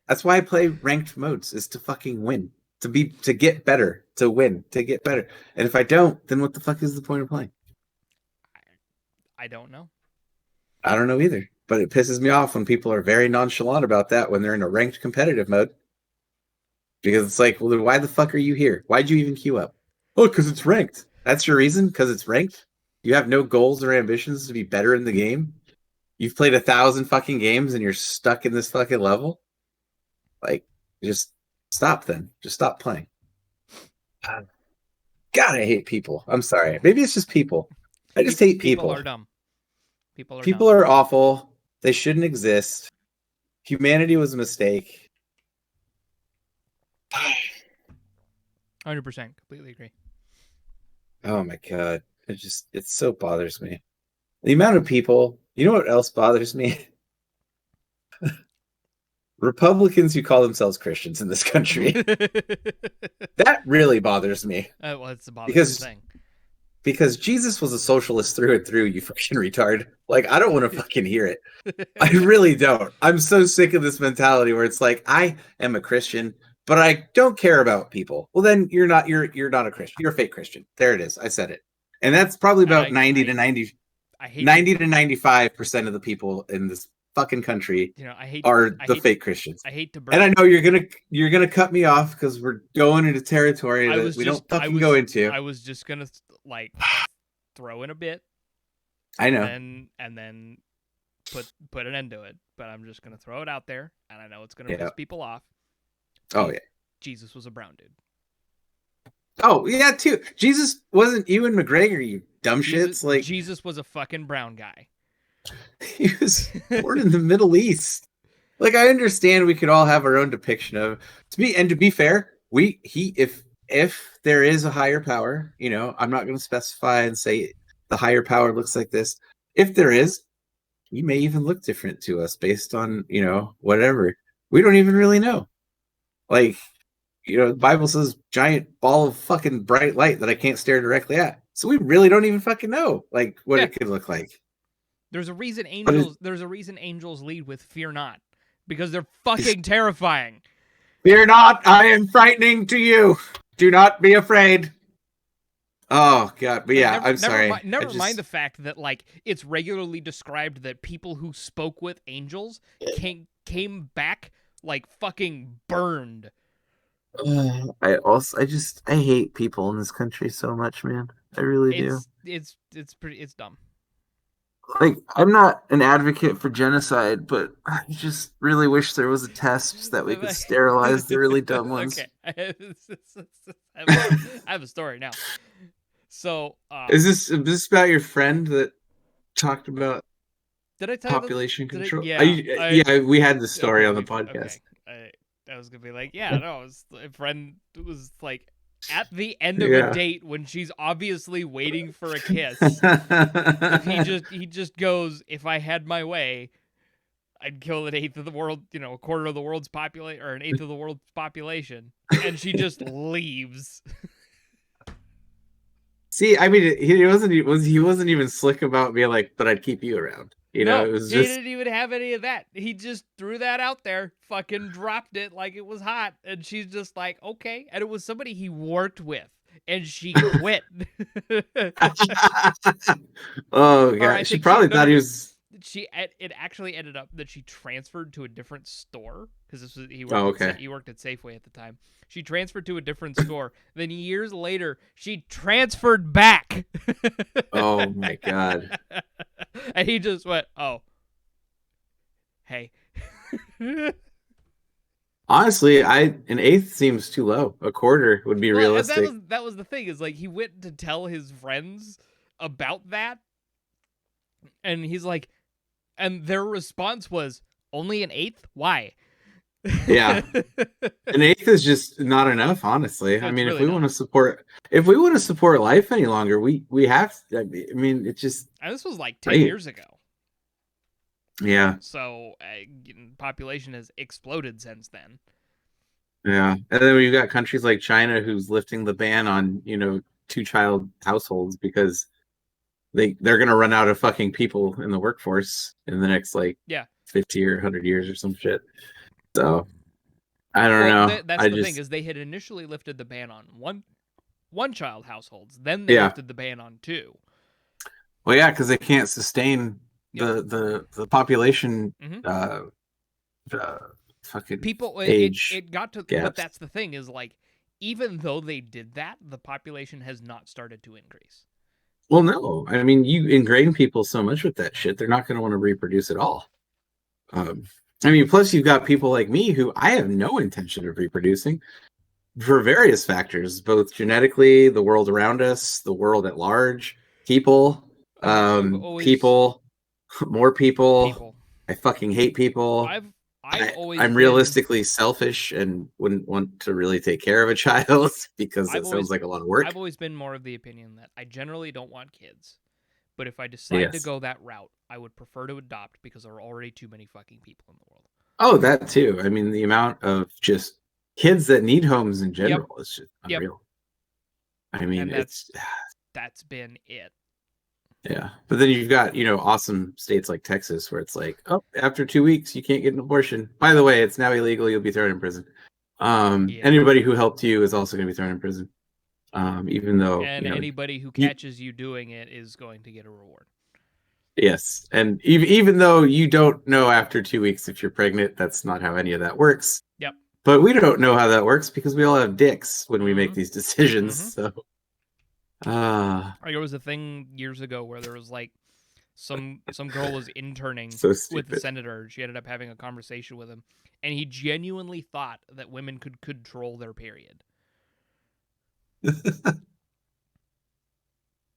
that's why I play ranked modes is to fucking win. to get better, to win, to get better. And if I don't, then what the fuck is the point of playing? I don't know. I don't know either. But it pisses me off when people are very nonchalant about that when they're in a ranked competitive mode. Because it's like, well, then why the fuck are you here? Why'd you even queue up? Oh, because it's ranked. That's your reason? Because it's ranked? You have no goals or ambitions to be better in the game? You've played 1,000 fucking games and you're stuck in this fucking level? Like, just stop then. Just stop playing. God, I hate people. I'm sorry. Maybe it's just people. I just hate people. People are dumb. People are awful. They shouldn't exist. Humanity was a mistake. 100%. Completely agree. Oh my god. It so bothers me. The amount of people, you know what else bothers me? Republicans who call themselves Christians in this country. That really bothers me. Well, it's a bothersome thing. Because Jesus was a socialist through and through, you fucking retard. Like, I don't want to fucking hear it. I really don't. I'm so sick of this mentality where it's like, I am a Christian, but I don't care about people. Well, then you're not a Christian. You're a fake Christian. There it is. I said it. And that's probably about 90 to 95% of the people in this fucking country are the fake Christians. I hate to and I know you're gonna cut me off because we're going into territory that we don't fucking go into. I was just gonna like throw in a bit. I know. And then put an end to it. But I'm just gonna throw it out there, and I know it's gonna piss people off. Oh yeah. Jesus was a brown dude. Oh yeah, too. Jesus wasn't Ewan McGregor, you dumb shits. Like Jesus was a fucking brown guy. He was born in the Middle East. Like, I understand we could all have our own depiction of to be fair, if there is a higher power, you know, I'm not going to specify and say the higher power looks like this. If there is, he may even look different to us based on, you know, whatever. We don't even really know. Like, you know, the Bible says giant ball of fucking bright light that I can't stare directly at. So we really don't even fucking know like what it could look like. There's a reason angels lead with fear not, because they're fucking terrifying. Fear not, I am frightening to you. Do not be afraid. Oh god, but yeah, I'm sorry. Never mind the fact that like it's regularly described that people who spoke with angels came back like fucking burned. I hate people in this country so much, man. I really do. It's dumb. Like, I'm not an advocate for genocide, but I just really wish there was a test that we could sterilize the really dumb ones. Okay. I have a story now. So, is this about your friend that talked about did I tell population control? Yeah, we had the story on the podcast. Okay. I was gonna be like, a friend was like at the end of a date when she's obviously waiting for a kiss. he just goes, if I had my way, I'd kill an eighth of the world, you know, a quarter of the world's population, or an eighth of the world's population, and she just leaves. See, I mean, he wasn't even slick about being like, but I'd keep you around. You know, it was he didn't even have any of that. He just threw that out there, fucking dropped it like it was hot, and she's just like, okay. And it was somebody he worked with, and she quit. Oh god, she probably thought he was. It actually ended up that she transferred to a different store because he worked at Safeway at the time. She transferred to a different store. Then years later, she transferred back. Oh my god! And he just went, "Oh, hey." Honestly, an eighth seems too low. A quarter would be realistic. That was the thing, is like he went to tell his friends about that, and he's like, and their response was, "Only an eighth? Why?" Yeah, an eighth is just not enough. Honestly, I mean, really, if we want to support life any longer, we have to. I mean, it's just. And this was like 10 years ago. Yeah. So population has exploded since then. Yeah, and then you've got countries like China who's lifting the ban on 2-child households because they're going to run out of fucking people in the workforce in the next 50 or 100 years or some shit. So I don't Well, know. that's I the thing just is they had initially lifted the ban on one child households, then they yeah. lifted the ban on two. Well, yeah, because they can't sustain Yep. the population Hmm. uh, uh fucking People, age it got to, but gaps. that's the thing is like, even though they did that, the population has not started to increase. Well, no, I mean you ingrain people so much with that shit, they're not going to want to reproduce at all. Um, I mean, plus you've got people like me who I have no intention of reproducing for various factors, both genetically, the world around us, the world at large, people, We've always people, more people. people. I fucking hate people. I've always I'm been realistically selfish and wouldn't want to really take care of a child because I've it sounds always like a lot of work. I've always been more of the opinion that I generally don't want kids. But if I decide to Yes. go that route, I would prefer to adopt because there are already too many fucking people in the world. Oh, that too. I mean, the amount of just kids that need homes in Yep. general is just Yep. unreal. I mean, And it's that's been it. yeah. But then you've got, awesome states like Texas where it's like, oh, after 2 weeks, you can't get an abortion. By the way, it's now illegal. You'll be thrown in prison. Yeah. Anybody who helped you is also going to be thrown in prison. Even though, And anybody who you- catches you doing it is going to get a reward. yes. And even though you don't know after 2 weeks if you're pregnant, that's not how any of that works. Yep. But we don't know how that works because we all have dicks when we make Mhm. these decisions. Mhm. So, There was a thing years ago where there was like some girl was interning so with the stupid. senator. She ended up having a conversation with him, and he genuinely thought that women could control their period.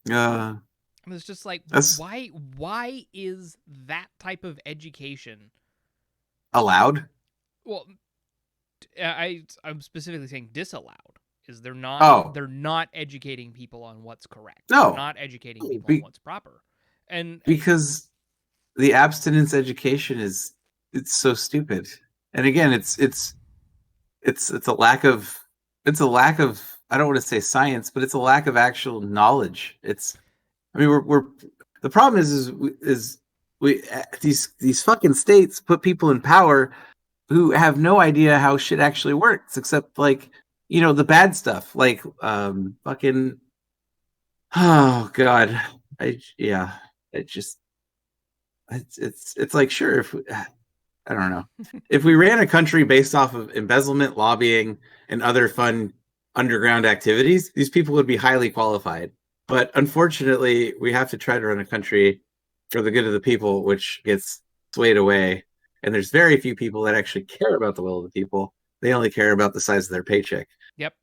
And it's just like, That's why is that type of education? allowed. Well, I'm specifically saying disallowed. Is they're Oh. not educating people on what's correct. No. They're not educating people on what's proper. And Because the abstinence education it's so stupid. And again, it's a lack of I don't want to say science, but it's a lack of actual knowledge. We're the problem is we these fucking states put people in power who have no idea how shit actually works except like the bad stuff like fucking oh god it just it's like sure if I don't know if we ran a country based off of embezzlement, lobbying, and other fun underground activities, these people would be highly qualified. But unfortunately, we have to try to run a country for the good of the people, which gets swayed away. And there's very few people that actually care about the will of the people. They only care about the size of their paycheck. Yep.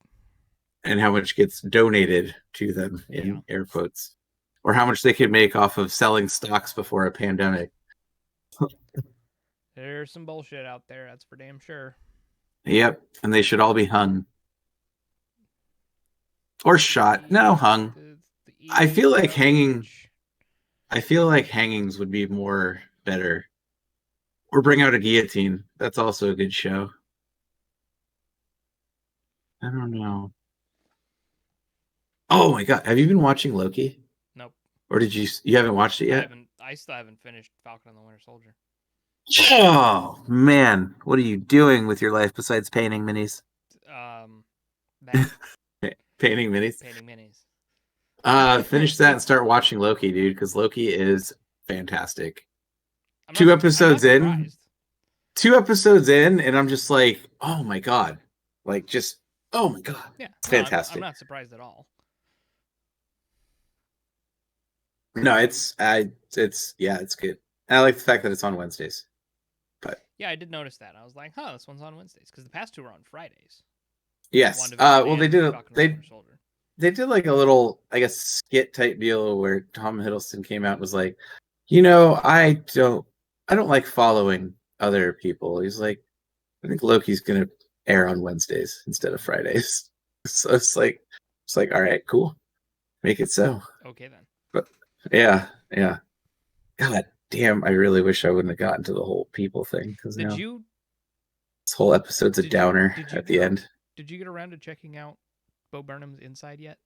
And how much gets donated to them in air quotes, or how much they could make off of selling stocks before a pandemic. There's some bullshit out there, that's for damn sure. Yep, and they should all be hung. Or shot. No, hung. I feel like hangings would be more better. Or bring out a guillotine. That's also a good show. I don't know. Oh my god, have you been watching Loki? Nope. Or you haven't watched it yet? I still haven't finished Falcon and the Winter Soldier. Oh man, what are you doing with your life besides painting minis? Painting minis. Painting minis. Finish that and start watching Loki, dude, because Loki is fantastic. 2 episodes in, and I'm just like, oh my god, like just oh my god, yeah, it's fantastic. I'm not surprised at all. No, it's good. I like the fact that it's on Wednesdays. But yeah, I did notice that. I was like, huh, this one's on Wednesdays because the past two were on Fridays. Yes. Well, they did they did like a little, I guess, skit type deal where Tom Hiddleston came out and was like, I don't like following other people. He's like, I think Loki's gonna air on Wednesdays instead of Fridays. So it's like, all right, cool, make it so. Okay then. But yeah. God damn, I really wish I wouldn't have gotten to the whole people thing because this whole episode's a downer at the end. Did you get around to checking out Bo Burnham's Inside yet?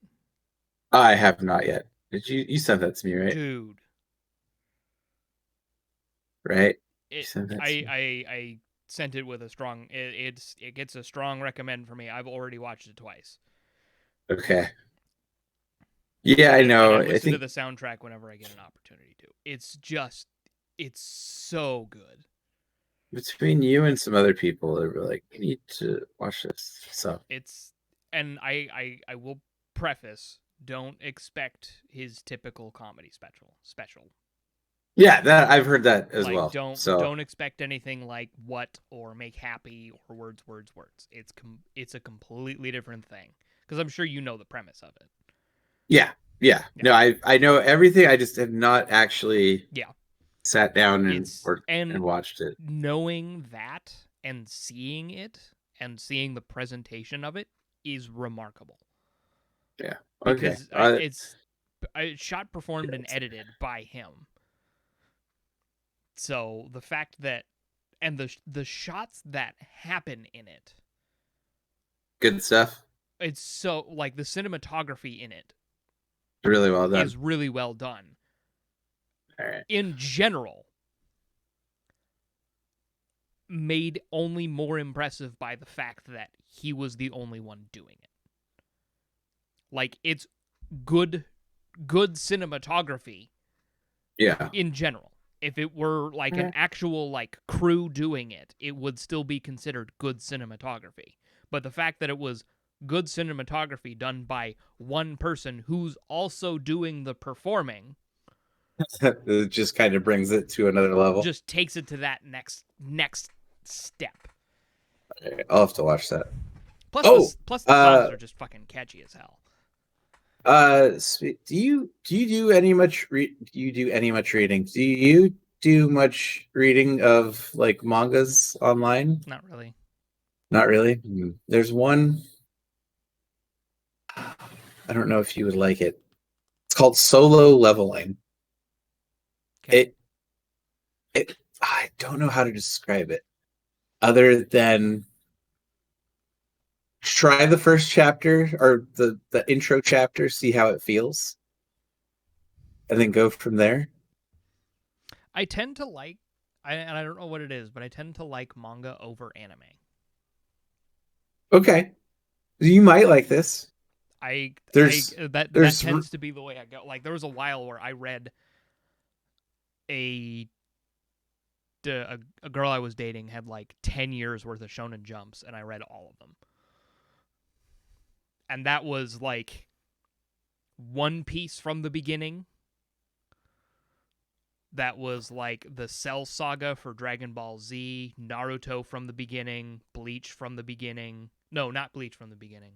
I have not yet. Did you? You sent that to me, right? Dude. Right? I sent it with a strong. It gets a strong recommend for me. I've already watched it twice. Okay. Yeah, I And know. I I listen to think the soundtrack whenever I get an opportunity to. It's so good. between you and some other people, they were like, "You need to watch this." So And I will preface, don't expect his typical comedy special. yeah, that I've heard that as Like, well. So don't expect anything like What or Make Happy or Words. It's a completely different thing, because I'm sure you know the premise of it. yeah. No, I know everything. I just have not actually sat down and watched it. Knowing that and seeing it and seeing the presentation of it is remarkable. Yeah. Okay. Because it's shot, performed, and edited by him. So the fact that, and the shots that happen in it, good stuff. it's so, like, the cinematography in it Really well done. is really well done. All right. In general, made only more impressive by the fact that he was the only one doing it. Like, it's good cinematography. Yeah. In general. If it were like an actual like crew doing it, it would still be considered good cinematography. But the fact that it was good cinematography done by one person who's also doing the performing, it just kind of brings it to another level. just takes it to that next step. Okay, I'll have to watch that. Plus the songs are just fucking catchy as hell. Do you do any much reading? Do you do much reading of like mangas online? Not really. Not really. There's one. I don't know if you would like it. It's called Solo Leveling. Okay. I don't know how to describe it other than try the first chapter or the intro chapter, see how it feels, and then go from there. I tend to like, and I don't know what it is, but I tend to like manga over anime. Okay, you might like this. That tends to be the way I go. Like, there was a while where I read a girl I was dating had like 10 years worth of Shonen Jumps, and I read all of them. And that was like One Piece from the beginning. That was like the Cell Saga for Dragon Ball Z, Naruto from the beginning, Bleach from the beginning. No, not Bleach from the beginning.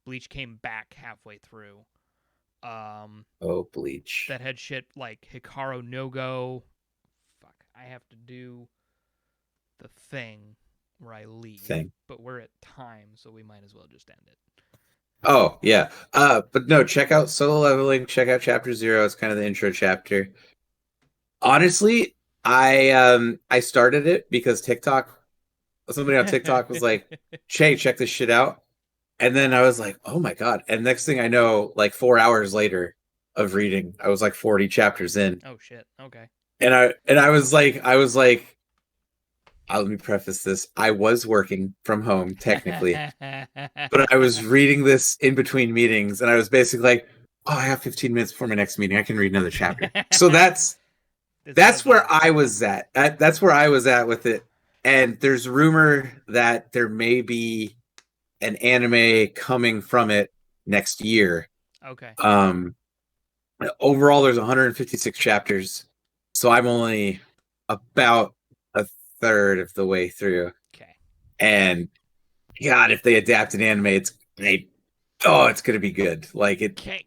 Bleach came back halfway through. Bleach. That had shit like Hikaru no Go. Fuck, I have to do the thing where I leave. But we're at time, so we might as well just end it. Oh, yeah. But no, check out Solo Leveling, check out Chapter 0. It's kind of the intro chapter. Honestly, I started it because somebody on TikTok was like, "Che, check this shit out." And then I was like, "Oh my god." And next thing I know, like 4 hours later of reading, I was like 40 chapters in. Oh shit. Okay. And I was like, let me preface this. I was working from home technically, but I was reading this in between meetings, and I was basically like, "Oh, I have 15 minutes before my next meeting. I can read another chapter." So that's where I was at. That's where I was at with it. And there's rumor that there may be an anime coming from it next year. Okay. Overall, there's 156 chapters, so I'm only about a third of the way through. Okay. And God, if they adapt an anime, it's gonna be good. Like it. Okay.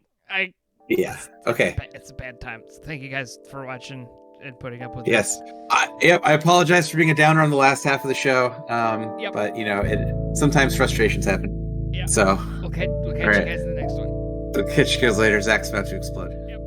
Yeah. Okay. It's a bad time. So thank you guys for watching and putting up with Yes. I apologize for being a downer on the last half of the show. Yep. But sometimes frustrations happen. Yeah. So we'll catch you guys in the next one. We'll catch you guys later. Zach's about to explode. Yep.